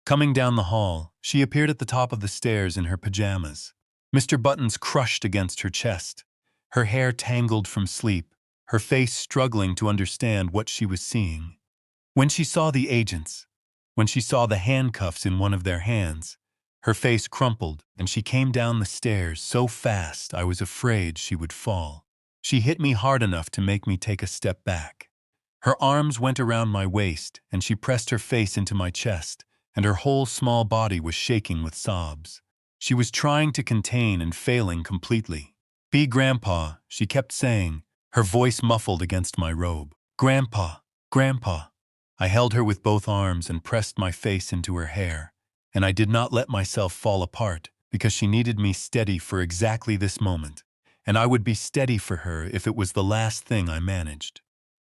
Coming down the hall, she appeared at the top of the stairs in her pajamas. Mr. Buttons crushed against her chest, her hair tangled from sleep, her face struggling to understand what she was seeing. When she saw the agents, when she saw the handcuffs in one of their hands, her face crumpled and she came down the stairs so fast I was afraid she would fall. She hit me hard enough to make me take a step back. Her arms went around my waist and she pressed her face into my chest, and her whole small body was shaking with sobs. She was trying to contain and failing completely. "Be Grandpa," she kept saying, her voice muffled against my robe. "Grandpa, Grandpa." I held her with both arms and pressed my face into her hair. and I did not let myself fall apart because she needed me steady for exactly this moment, and I would be steady for her if it was the last thing I managed.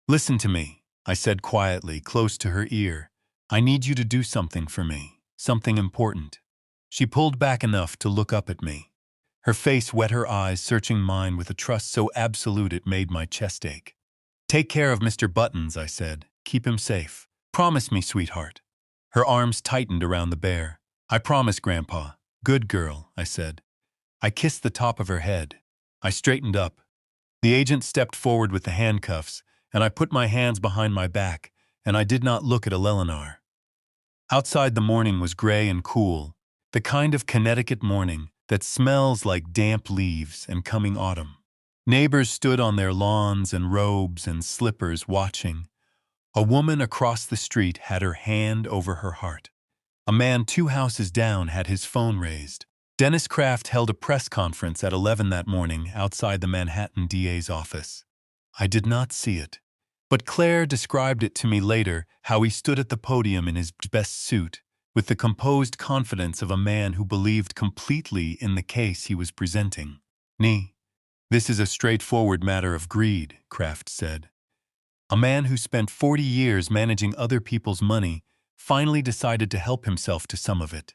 "Listen to me," I said quietly, close to her ear. "I need you to do something for me, something important." She pulled back enough to look up at me. Her face wet her eyes, searching mine with a trust so absolute it made my chest ache. "Take care of Mr. Buttons," I said. "Keep him safe. Promise me, sweetheart." Her arms tightened around the bear. "I promise, Grandpa." "Good girl," I said. I kissed the top of her head. I straightened up. The agent stepped forward with the handcuffs, and I put my hands behind my back, and I did not look at Eleanor. Outside the morning was gray and cool, the kind of Connecticut morning that smells like damp leaves and coming autumn. Neighbors stood on their lawns and robes and slippers watching. A woman across the street had her hand over her heart. A man 2 houses down had his phone raised. Dennis Kraft held a press conference at 11 that morning outside the Manhattan DA's office. I did not see it, but Claire described it to me later, how he stood at the podium in his best suit, with the composed confidence of a man who believed completely in the case he was presenting. "This is a straightforward matter of greed," Kraft said. "A man who spent 40 years managing other people's money finally decided to help himself to some of it."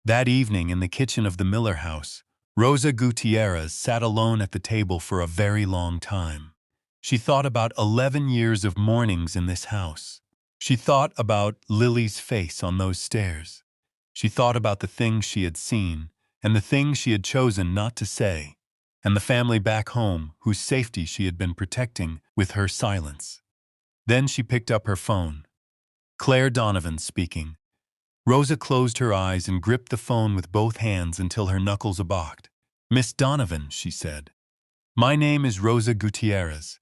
That evening in the kitchen of the Miller house, Rosa Gutierrez sat alone at the table for a very long time. She thought about 11 years of mornings in this house. She thought about Lily's face on those stairs. She thought about the things she had seen and the things she had chosen not to say, and the family back home whose safety she had been protecting with her silence. Then she picked up her phone. Claire Donovan speaking. Rosa closed her eyes and gripped the phone with both hands until her knuckles abaked. "Miss Donovan," she said. "My name is Rosa Gutierrez.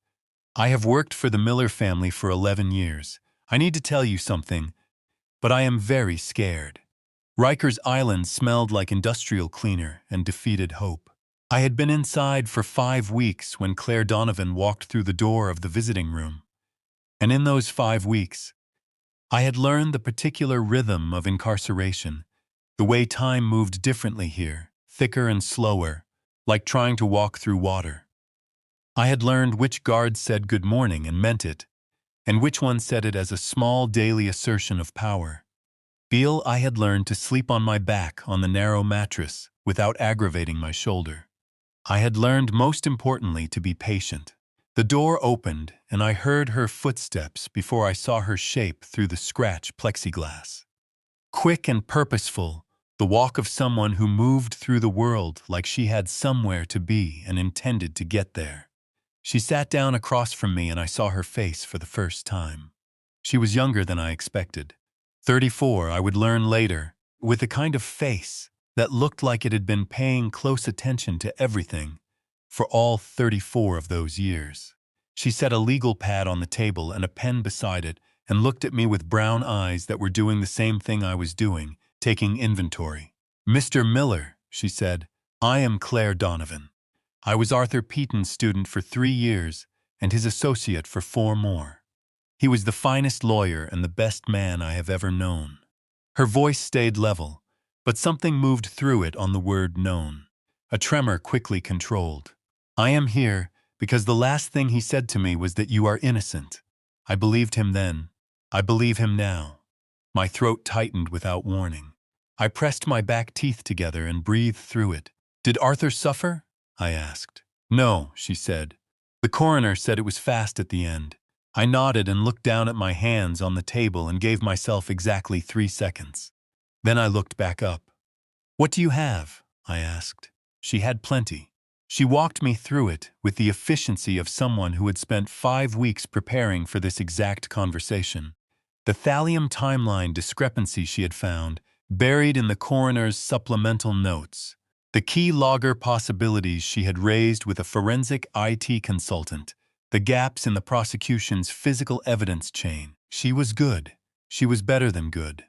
I have worked for the Miller family for 11 years. I need to tell you something, but I am very scared." Rikers Island smelled like industrial cleaner and defeated hope. I had been inside for 5 weeks when Claire Donovan walked through the door of the visiting room. And in those 5 weeks, I had learned the particular rhythm of incarceration, the way time moved differently here, thicker and slower, like trying to walk through water. I had learned which guard said good morning and meant it, and which one said it as a small daily assertion of power. I had learned to sleep on my back on the narrow mattress without aggravating my shoulder. I had learned, most importantly, to be patient. The door opened, and I heard her footsteps before I saw her shape through the scratch plexiglass. Quick and purposeful, the walk of someone who moved through the world like she had somewhere to be and intended to get there. She sat down across from me, and I saw her face for the first time. She was younger than I expected. 34, I would learn later, with a kind of face that looked like it had been paying close attention to everything for all 34 of those years. She set a legal pad on the table and a pen beside it and looked at me with brown eyes that were doing the same thing I was doing, taking inventory. "Mr. Miller," she said, "I am Claire Donovan. I was Arthur Peaton's student for 3 years and his associate for 4 more. He was the finest lawyer and the best man I have ever known." Her voice stayed level, but something moved through it on the word known. A tremor quickly controlled. "I am here because the last thing he said to me was that you are innocent. I believed him then. I believe him now." My throat tightened without warning. I pressed my back teeth together and breathed through it. "Did Arthur suffer?" I asked. "No," she said. "The coroner said it was fast at the end." I nodded and looked down at my hands on the table and gave myself exactly 3 seconds. Then I looked back up. "What do you have?" I asked. She had plenty. She walked me through it with the efficiency of someone who had spent 5 weeks preparing for this exact conversation. The thallium timeline discrepancy she had found, buried in the coroner's supplemental notes. The key logger possibilities she had raised with a forensic IT consultant. The gaps in the prosecution's physical evidence chain. She was good. She was better than good.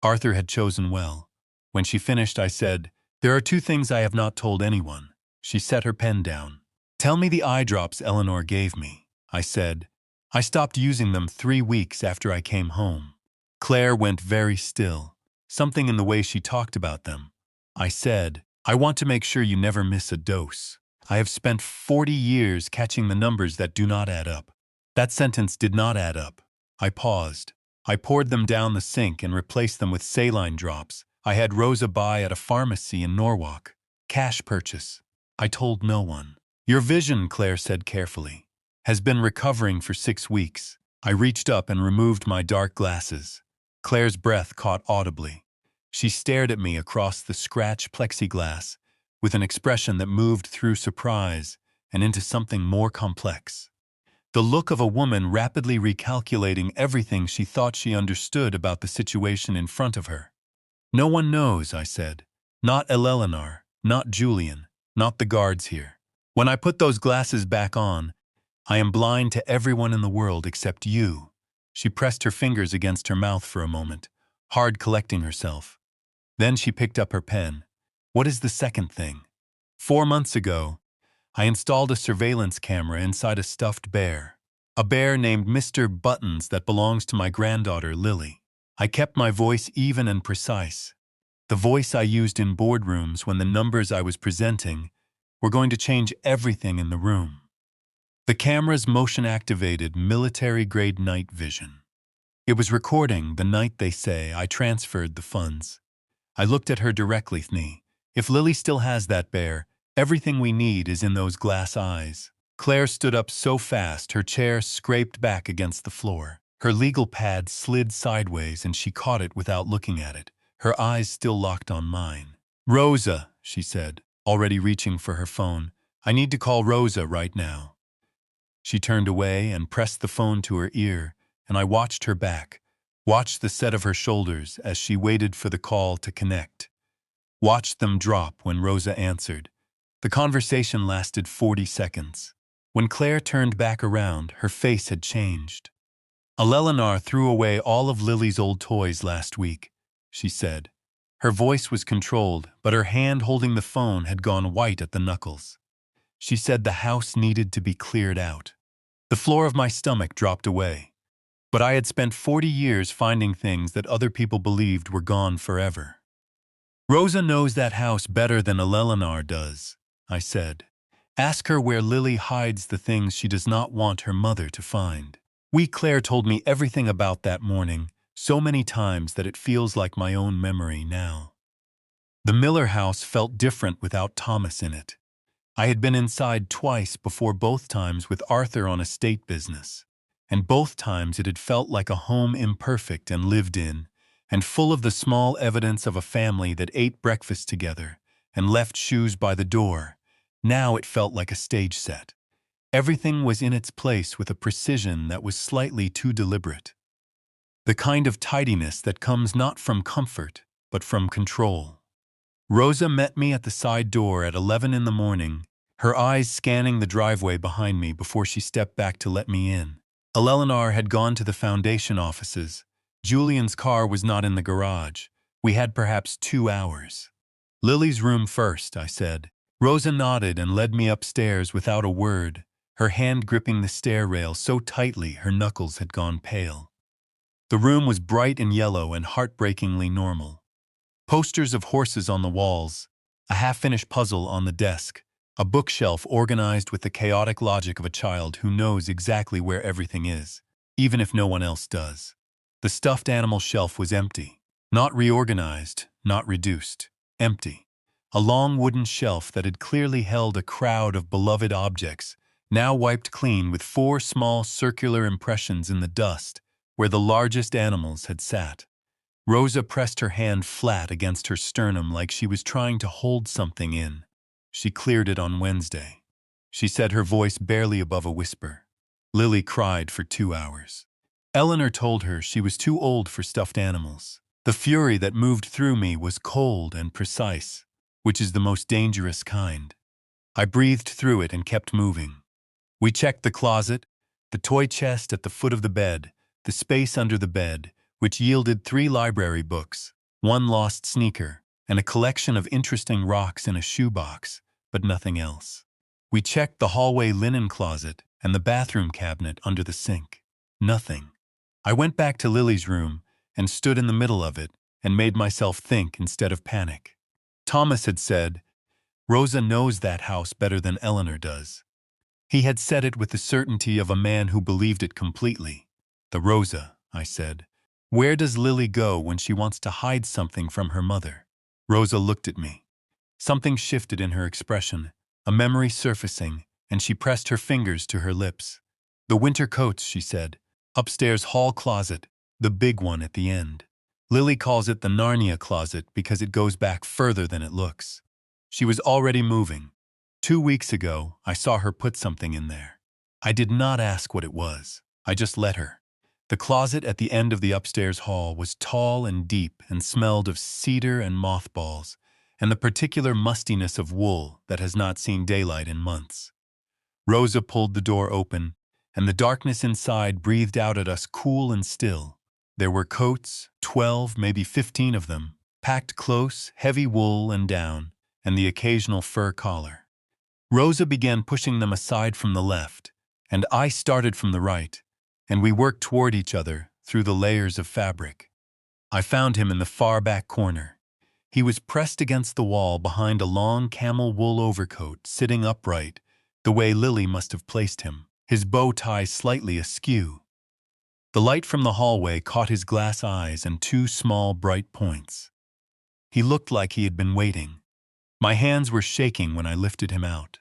Arthur had chosen well. When she finished, I said, "There are 2 things I have not told anyone." She set her pen down. "Tell me the eye drops Eleanor gave me," I said. "I stopped using them 3 weeks after I came home." Claire went very still. something in the way she talked about them. I said, I want to make sure you never miss a dose. I have spent 40 years catching the numbers that do not add up. That sentence did not add up. I paused. I poured them down the sink and replaced them with saline drops I had Rosa buy at a pharmacy in Norwalk. Cash purchase. I told no one. Your vision, Claire said carefully, has been recovering for 6 weeks. I reached up and removed my dark glasses. Claire's breath caught audibly. She stared at me across the scratched plexiglass with an expression that moved through surprise and into something more complex. The look of a woman rapidly recalculating everything she thought she understood about the situation in front of her. No one knows, I said. Not Eleanor, not Julian, not the guards here. When I put those glasses back on, I am blind to everyone in the world except you. She pressed her fingers against her mouth for a moment, hard collecting herself. Then she picked up her pen. What is the second thing? 4 months ago, I installed a surveillance camera inside a stuffed bear. A bear named Mr. Buttons that belongs to my granddaughter, Lily. I kept my voice even and precise. The voice I used in boardrooms when the numbers I was presenting were going to change everything in the room. The camera's motion-activated, military-grade night vision. It was recording the night they say I transferred the funds. I looked at her directly, Thni. If Lily still has that bear, everything we need is in those glass eyes. Claire stood up so fast her chair scraped back against the floor. Her legal pad slid sideways and she caught it without looking at it, her eyes still locked on mine. Rosa, she said, already reaching for her phone. I need to call Rosa right now. She turned away and pressed the phone to her ear, and I watched her back, watched the set of her shoulders as she waited for the call to connect. Watched them drop when Rosa answered. The conversation lasted 40 seconds. When Claire turned back around, her face had changed. Eleanor threw away all of Lily's old toys last week, she said. Her voice was controlled, but her hand holding the phone had gone white at the knuckles. She said the house needed to be cleared out. The floor of my stomach dropped away. But I had spent 40 years finding things that other people believed were gone forever. Rosa knows that house better than Eleanor does, I said. Ask her where Lily hides the things she does not want her mother to find. Claire told me everything about that morning, so many times that it feels like my own memory now. The Miller house felt different without Thomas in it. I had been inside twice before, both times with Arthur on estate business. And both times it had felt like a home imperfect and lived in, and full of the small evidence of a family that ate breakfast together and left shoes by the door. Now it felt like a stage set. Everything was in its place with a precision that was slightly too deliberate. The kind of tidiness that comes not from comfort, but from control. Rosa met me at the side door at 11 in the morning, her eyes scanning the driveway behind me before she stepped back to let me in. Eleanor had gone to the foundation offices. Julian's car was not in the garage. We had perhaps 2 hours. Lily's room first, I said. Rosa nodded and led me upstairs without a word, her hand gripping the stair rail so tightly her knuckles had gone pale. The room was bright and yellow and heartbreakingly normal. Posters of horses on the walls, a half-finished puzzle on the desk, a bookshelf organized with the chaotic logic of a child who knows exactly where everything is, even if no one else does. The stuffed animal shelf was empty. Not reorganized, not reduced. Empty. A long wooden shelf that had clearly held a crowd of beloved objects, now wiped clean with 4 small circular impressions in the dust where the largest animals had sat. Rosa pressed her hand flat against her sternum like she was trying to hold something in. She cleared it on Wednesday. She said, her voice barely above a whisper. Lily cried for 2 hours. Eleanor told her she was too old for stuffed animals. The fury that moved through me was cold and precise, which is the most dangerous kind. I breathed through it and kept moving. We checked the closet, the toy chest at the foot of the bed, the space under the bed, which yielded 3 library books, 1 lost sneaker, and a collection of interesting rocks in a shoebox, but nothing else. We checked the hallway linen closet and the bathroom cabinet under the sink. Nothing. I went back to Lily's room and stood in the middle of it, and made myself think instead of panic. Thomas had said, "Rosa knows that house better than Eleanor does." He had said it with the certainty of a man who believed it completely. "The Rosa," I said. "Where does Lily go when she wants to hide something from her mother?" Rosa looked at me. Something shifted in her expression, a memory surfacing, and she pressed her fingers to her lips. "The winter coats," she said. "Upstairs hall closet, the big one at the end. Lily calls it the Narnia closet because it goes back further than it looks." She was already moving. 2 weeks ago, I saw her put something in there. I did not ask what it was. I just let her. The closet at the end of the upstairs hall was tall and deep and smelled of cedar and mothballs, and the particular mustiness of wool that has not seen daylight in months. Rosa pulled the door open, and the darkness inside breathed out at us cool and still. There were coats, 12, maybe 15 of them, packed close, heavy wool and down, and the occasional fur collar. Rosa began pushing them aside from the left, and I started from the right, and we worked toward each other through the layers of fabric. I found him in the far back corner. He was pressed against the wall behind a long camel wool overcoat, sitting upright, the way Lily must have placed him, his bow tie slightly askew. The light from the hallway caught his glass eyes and two small bright points. He looked like he had been waiting. My hands were shaking when I lifted him out.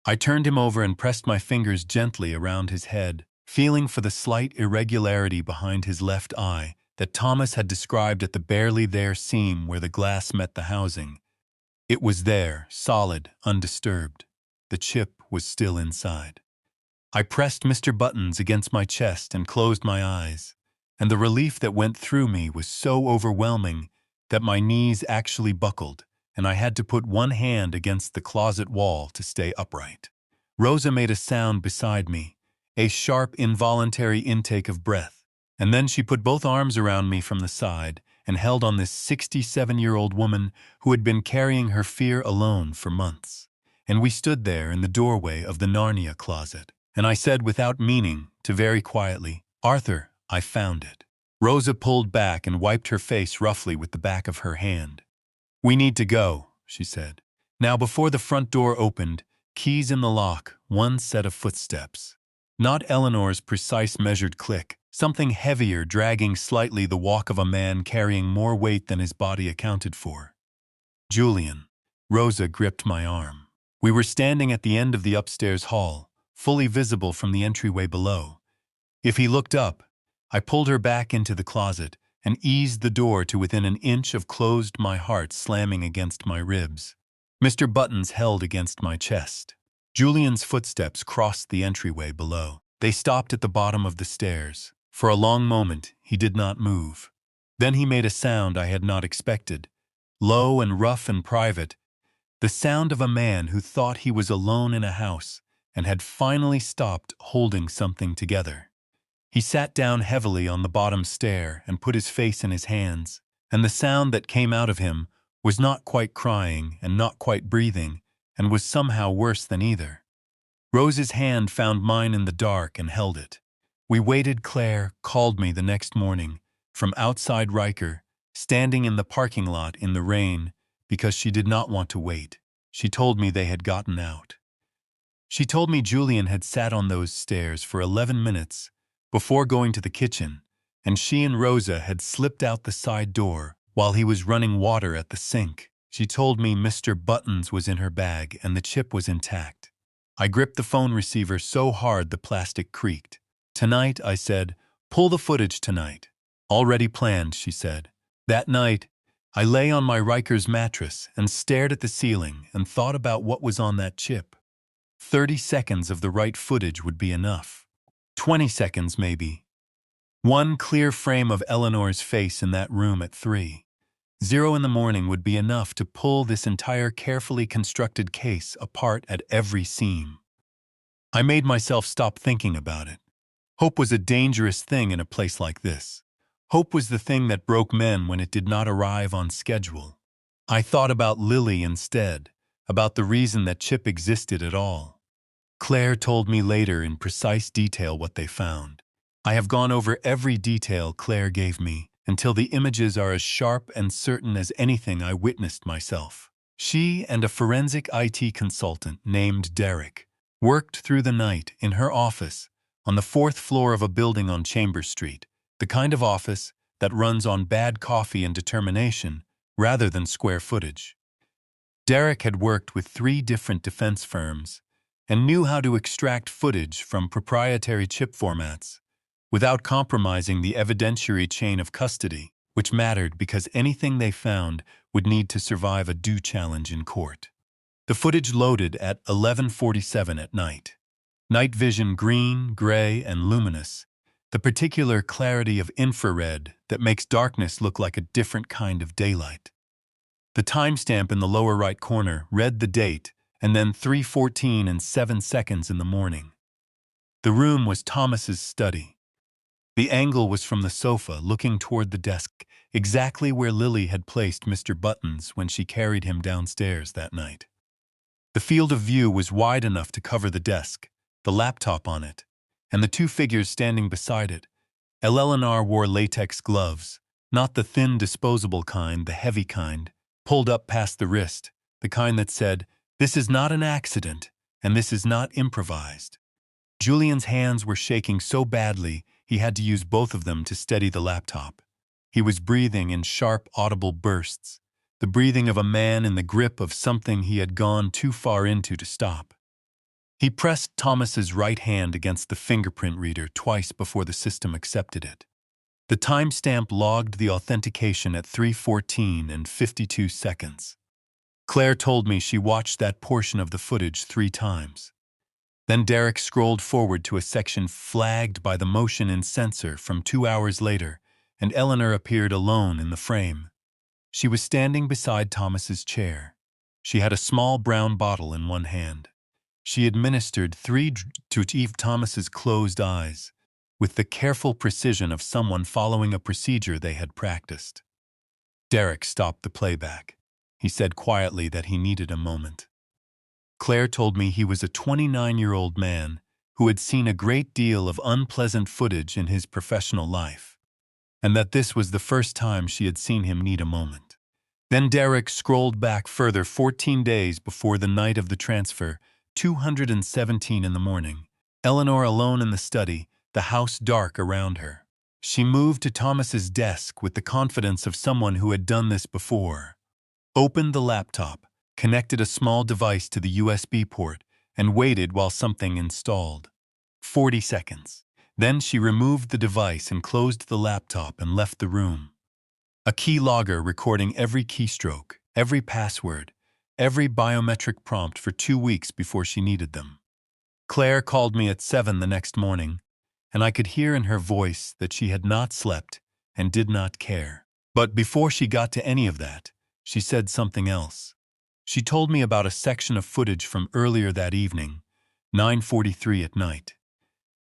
I turned him over and pressed my fingers gently around his head, feeling for the slight irregularity behind his left eye that Thomas had described at the barely there seam where the glass met the housing. It was there, solid, undisturbed. The chip was still inside. I pressed Mr. Buttons against my chest and closed my eyes, and the relief that went through me was so overwhelming that my knees actually buckled, and I had to put one hand against the closet wall to stay upright. Rosa made a sound beside me, a sharp, involuntary intake of breath, and then she put both arms around me from the side and held on this 67-year-old woman who had been carrying her fear alone for months. And we stood there in the doorway of the Narnia closet, and I said without meaning to very quietly, "Arthur, I found it." Rosa pulled back and wiped her face roughly with the back of her hand. "We need to go," she said. Now before the front door opened, keys in the lock, one set of footsteps. Not Eleanor's precise measured click, something heavier dragging slightly the walk of a man carrying more weight than his body accounted for. "Julian." Rosa gripped my arm. We were standing at the end of the upstairs hall, fully visible from the entryway below. If he looked up, I pulled her back into the closet and eased the door to within an inch of closed my heart slamming against my ribs. Mr. Buttons held against my chest. Julian's footsteps crossed the entryway below. They stopped at the bottom of the stairs. For a long moment, he did not move. Then he made a sound I had not expected, low and rough and private, the sound of a man who thought he was alone in a house and had finally stopped holding something together. He sat down heavily on the bottom stair and put his face in his hands, and the sound that came out of him was not quite crying and not quite breathing, and was somehow worse than either. Rose's hand found mine in the dark and held it. We waited. Claire called me the next morning from outside Riker, standing in the parking lot in the rain because she did not want to wait. She told me they had gotten out. She told me Julian had sat on those stairs for 11 minutes before going to the kitchen, and she and Rosa had slipped out the side door while he was running water at the sink. She told me Mr. Buttons was in her bag and the chip was intact. I gripped the phone receiver so hard the plastic creaked. "Tonight," I said, "pull the footage tonight." "Already planned," she said. That night, I lay on my Riker's mattress and stared at the ceiling and thought about what was on that chip. 30 seconds of the right footage would be enough. 20 seconds, maybe. One clear frame of Eleanor's face in that room at 3:00 in the morning would be enough to pull this entire carefully constructed case apart at every seam. I made myself stop thinking about it. Hope was a dangerous thing in a place like this. Hope was the thing that broke men when it did not arrive on schedule. I thought about Lily instead, about the reason that Chip existed at all. Claire told me later in precise detail what they found. I have gone over every detail Claire gave me, until the images are as sharp and certain as anything I witnessed myself. She and a forensic IT consultant named Derek worked through the night in her office on the fourth floor of a building on Chambers Street, the kind of office that runs on bad coffee and determination rather than square footage. Derek had worked with 3 different defense firms and knew how to extract footage from proprietary chip formats without compromising the evidentiary chain of custody, which mattered because anything they found would need to survive a due challenge in court. The footage loaded at 11:47 at night. Night vision green, gray, and luminous, the particular clarity of infrared that makes darkness look like a different kind of daylight. The timestamp in the lower right corner read the date and then 3:14 and 7 seconds in the morning. The room was Thomas's study. The angle was from the sofa looking toward the desk, exactly where Lily had placed Mr. Buttons when she carried him downstairs that night. The field of view was wide enough to cover the desk, the laptop on it, and the 2 figures standing beside it. Eleanor wore latex gloves, not the thin disposable kind, the heavy kind, pulled up past the wrist, the kind that said, "This is not an accident, and this is not improvised." Julian's hands were shaking so badly he had to use both of them to steady the laptop. He was breathing in sharp, audible bursts, the breathing of a man in the grip of something he had gone too far into to stop. He pressed Thomas's right hand against the fingerprint reader twice before the system accepted it. The timestamp logged the authentication at 3:14 and 52 seconds. Claire told me she watched that portion of the footage 3 times. Then Derek scrolled forward to a section flagged by the motion in sensor from 2 hours later, and Eleanor appeared alone in the frame. She was standing beside Thomas's chair. She had a small brown bottle in one hand. She administered 3 to Eve Thomas's closed eyes, with the careful precision of someone following a procedure they had practiced. Derek stopped the playback. He said quietly that he needed a moment. Claire told me he was a 29-year-old man who had seen a great deal of unpleasant footage in his professional life, and that this was the first time she had seen him need a moment. Then Derek scrolled back further 14 days before the night of the transfer, 217 in the morning. Eleanor alone in the study, the house dark around her. She moved to Thomas's desk with the confidence of someone who had done this before. Opened the laptop, connected a small device to the USB port, and waited while something installed. 40 seconds. Then she removed the device and closed the laptop and left the room. A key logger recording every keystroke, every password, every biometric prompt for 2 weeks before she needed them. Claire called me at 7 the next morning, and I could hear in her voice that she had not slept and did not care. But before she got to any of that, she said something else. She told me about a section of footage from earlier that evening, 9:43 at night.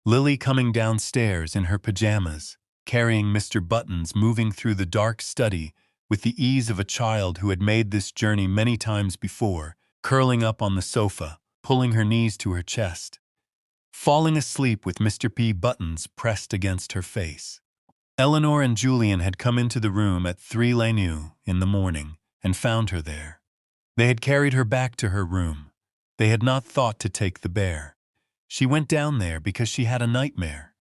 Lily coming downstairs in her pajamas, carrying Mr. Buttons, moving through the dark study with the ease of a child who had made this journey many times before, curling up on the sofa, pulling her knees to her chest, falling asleep with Mr. P. Buttons pressed against her face. Eleanor and Julian had come into the room at 3 in the morning and found her there. They had carried her back to her room. They had not thought to take the bear. She went down there because she had a nightmare.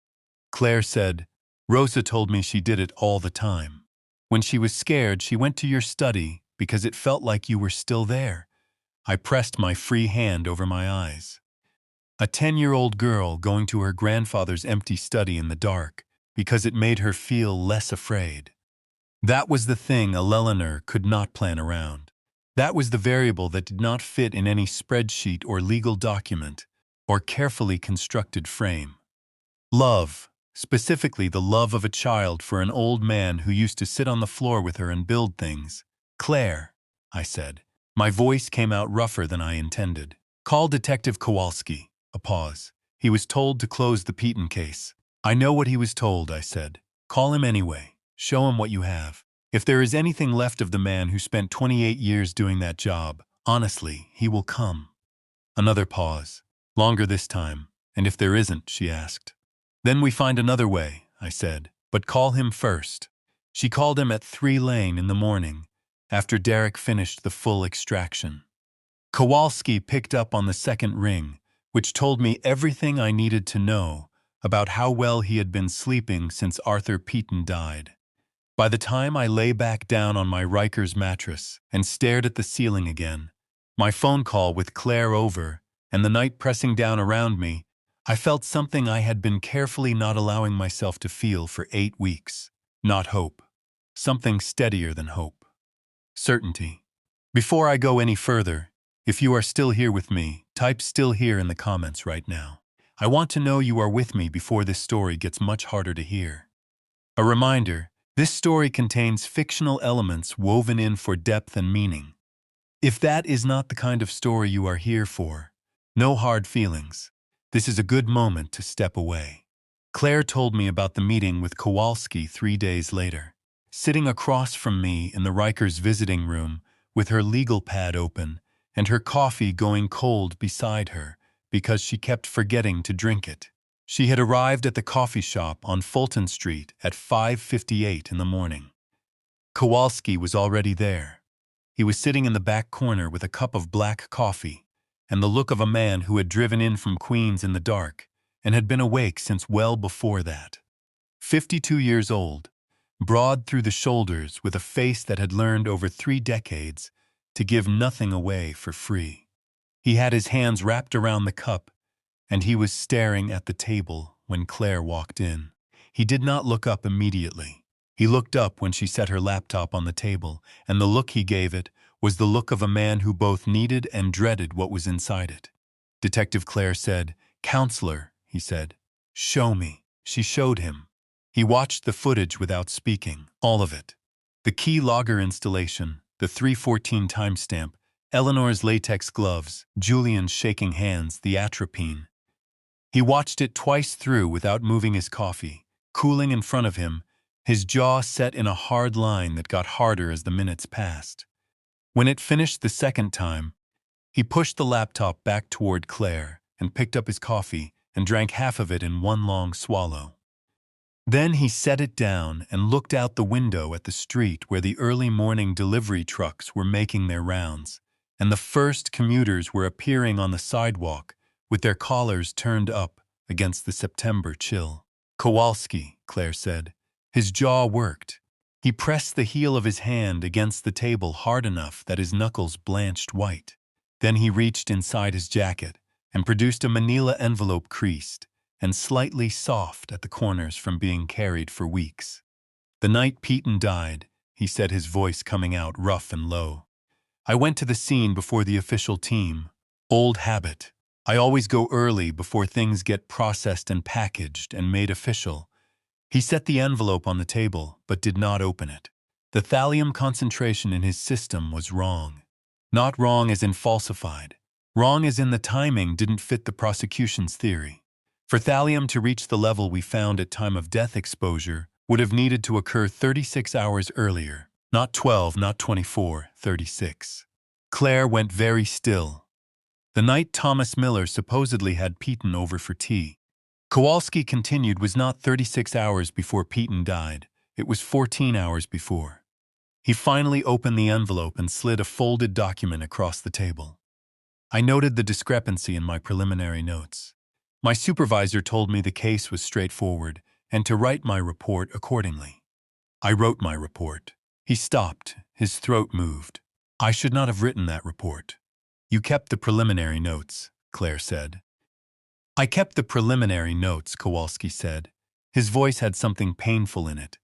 Claire said, "Rosa told me she did it all the time. When she was scared, she went to your study because it felt like you were still there." I pressed my free hand over my eyes. A 10-year-old girl going to her grandfather's empty study in the dark because it made her feel less afraid. That was the thing Eleanor could not plan around. That was the variable that did not fit in any spreadsheet or legal document or carefully constructed frame. Love, specifically the love of a child for an old man who used to sit on the floor with her and build things. "Claire," I said. My voice came out rougher than I intended. "Call Detective Kowalski." A pause. He was told to close the Peaton case. "I know what he was told," I said. "Call him anyway. Show him what you have. If there is anything left of the man who spent 28 years doing that job, honestly, he will come." Another pause. Longer this time. "And if there isn't?" she asked. "Then we find another way," I said. "But call him first." She called him at 3 Lane in the morning, after Derek finished the full extraction. Kowalski picked up on the second ring, which told me everything I needed to know about how well he had been sleeping since Arthur Peaton died. By the time I lay back down on my Rikers mattress and stared at the ceiling again, my phone call with Claire over, and the night pressing down around me, I felt something I had been carefully not allowing myself to feel for 8 weeks. Not hope. Something steadier than hope. Certainty. Before I go any further, if you are still here with me, type "still here" in the comments right now. I want to know you are with me before this story gets much harder to hear. A reminder, this story contains fictional elements woven in for depth and meaning. If that is not the kind of story you are here for, no hard feelings. This is a good moment to step away. Claire told me about the meeting with Kowalski 3 days later. Sitting across from me in the Rikers visiting room with her legal pad open and her coffee going cold beside her because she kept forgetting to drink it. She had arrived at the coffee shop on Fulton Street at 5:58 in the morning. Kowalski was already there. He was sitting in the back corner with a cup of black coffee and the look of a man who had driven in from Queens in the dark and had been awake since well before that. 52 years old, broad through the shoulders with a face that had learned over 3 decades to give nothing away for free. He had his hands wrapped around the cup, and he was staring at the table when Claire walked in. He did not look up immediately. He looked up when she set her laptop on the table, and the look he gave it was the look of a man who both needed and dreaded what was inside it. Detective Claire said, "Counselor," he said, "show me." She showed him. He watched the footage without speaking, all of it. The key logger installation, the 314 timestamp, Eleanor's latex gloves, Julian's shaking hands, the atropine. He watched it twice through without moving his coffee, cooling in front of him, his jaw set in a hard line that got harder as the minutes passed. When it finished the second time, he pushed the laptop back toward Claire and picked up his coffee and drank half of it in one long swallow. Then he set it down and looked out the window at the street where the early morning delivery trucks were making their rounds, and the first commuters were appearing on the sidewalk with their collars turned up against the September chill. "Kowalski," Claire said. His jaw worked. He pressed the heel of his hand against the table hard enough that his knuckles blanched white. Then he reached inside his jacket and produced a manila envelope creased and slightly soft at the corners from being carried for weeks. "The night Peaton died," he said, his voice coming out rough and low. "I went to the scene before the official team. Old habit. I always go early before things get processed and packaged and made official." He set the envelope on the table, but did not open it. The thallium concentration in his system was wrong. Not wrong as in falsified. Wrong as in the timing didn't fit the prosecution's theory. For thallium to reach the level we found at time of death exposure would have needed to occur 36 hours earlier. Not 12, not 24, 36. Claire went very still. The night Thomas Miller supposedly had Peaton over for tea, Kowalski continued, was not 36 hours before Peaton died. It was 14 hours before. He finally opened the envelope and slid a folded document across the table. I noted the discrepancy in my preliminary notes. My supervisor told me the case was straightforward and to write my report accordingly. I wrote my report. He stopped. His throat moved. "I should not have written that report." "You kept the preliminary notes," Claire said. "I kept the preliminary notes," Kowalski said. His voice had something painful in it.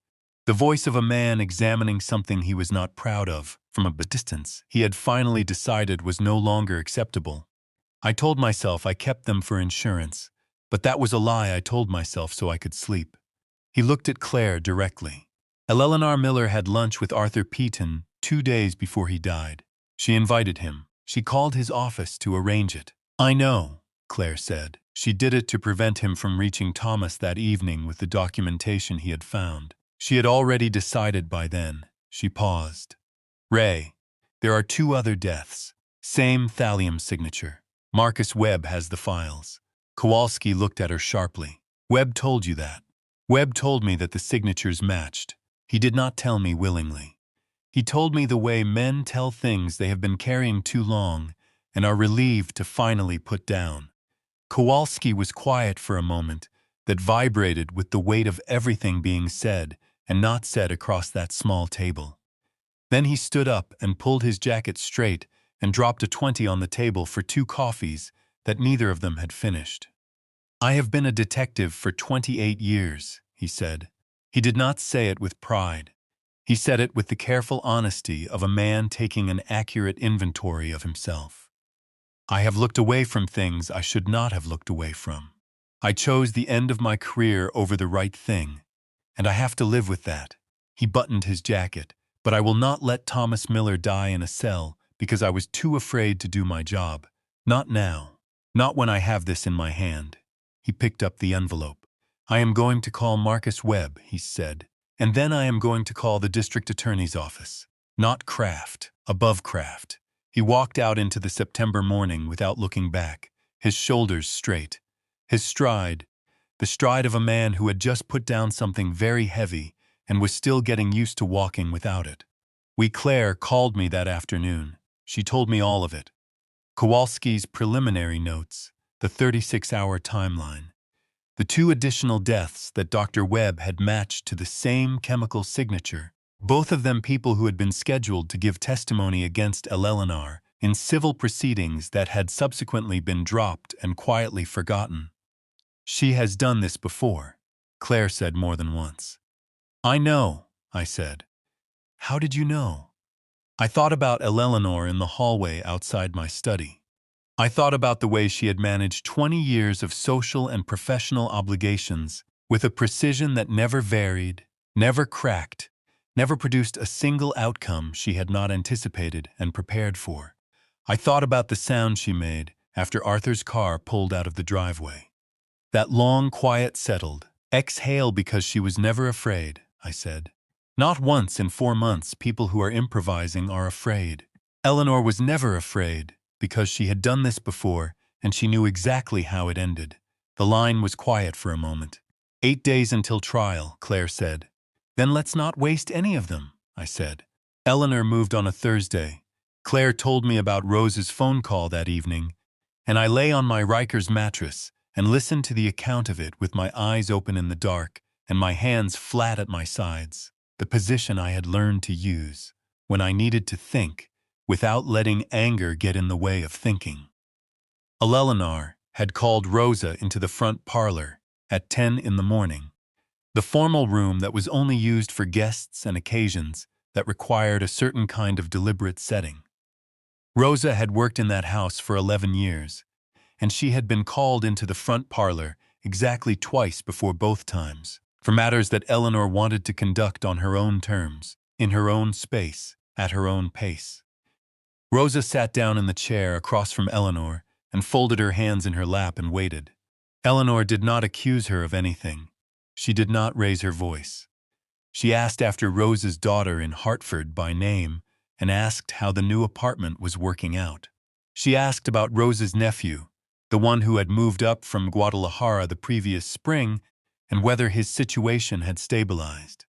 The voice of a man examining something he was not proud of, from a distance he had finally decided was no longer acceptable. "I told myself I kept them for insurance, but that was a lie I told myself so I could sleep." He looked at Claire directly. Eleanor Miller had lunch with Arthur Peaton 2 days before he died. She invited him. She called his office to arrange it. "I know," Claire said. She did it to prevent him from reaching Thomas that evening with the documentation he had found. She had already decided by then. She paused. "Ray, there are 2 other deaths. Same thallium signature. Marcus Webb has the files." Kowalski looked at her sharply. "Webb told you that?" "Webb told me that the signatures matched. He did not tell me willingly. He told me the way men tell things they have been carrying too long and are relieved to finally put down. Kowalski was quiet for a moment that vibrated with the weight of everything being said and not said across that small table. Then he stood up and pulled his jacket straight and dropped a 20 on the table for 2 coffees that neither of them had finished. "I have been a detective for 28 years, he said. He did not say it with pride. He said it with the careful honesty of a man taking an accurate inventory of himself. I have looked away from things I should not have looked away from. I chose the end of my career over the right thing, and I have to live with that." He buttoned his jacket. "But I will not let Thomas Miller die in a cell because I was too afraid to do my job. Not now. Not when I have this in my hand." He picked up the envelope. "I am going to call Marcus Webb," he said, "and then I am going to call the district attorney's office. Not Kraft, above Kraft." He walked out into the September morning without looking back, his shoulders straight. His stride, the stride of a man who had just put down something very heavy and was still getting used to walking without it. Claire called me that afternoon. She told me all of it. Kowalski's preliminary notes, the 36-hour timeline, the 2 additional deaths that Dr. Webb had matched to the same chemical signature, both of them people who had been scheduled to give testimony against Eleanor in civil proceedings that had subsequently been dropped and quietly forgotten. "She has done this before," Claire said more than once. "I know," I said. "How did you know?" "I thought about Eleanor in the hallway outside my study. I thought about the way she had managed 20 years of social and professional obligations with a precision that never varied, never cracked, never produced a single outcome she had not anticipated and prepared for. I thought about the sound she made after Arthur's car pulled out of the driveway. That long, quiet, settled exhale because she was never afraid," I said. "Not once in 4 months people who are improvising are afraid. Eleanor was never afraid because she had done this before and she knew exactly how it ended." The line was quiet for a moment. 8 days until trial," Claire said. "Then let's not waste any of them," I said. Eleanor moved on a Thursday. Claire told me about Rose's phone call that evening, and I lay on my Rikers mattress and listened to the account of it with my eyes open in the dark and my hands flat at my sides, the position I had learned to use when I needed to think without letting anger get in the way of thinking. Eleanor had called Rosa into the front parlor at 10 in the morning, the formal room that was only used for guests and occasions that required a certain kind of deliberate setting. Rosa had worked in that house for 11 years, and she had been called into the front parlor exactly twice before both times, for matters that Eleanor wanted to conduct on her own terms, in her own space, at her own pace. Rosa sat down in the chair across from Eleanor and folded her hands in her lap and waited. Eleanor did not accuse her of anything. She did not raise her voice. She asked after Rose's daughter in Hartford by name and asked how the new apartment was working out. She asked about Rose's nephew, the one who had moved up from Guadalajara the previous spring, and whether his situation had stabilized.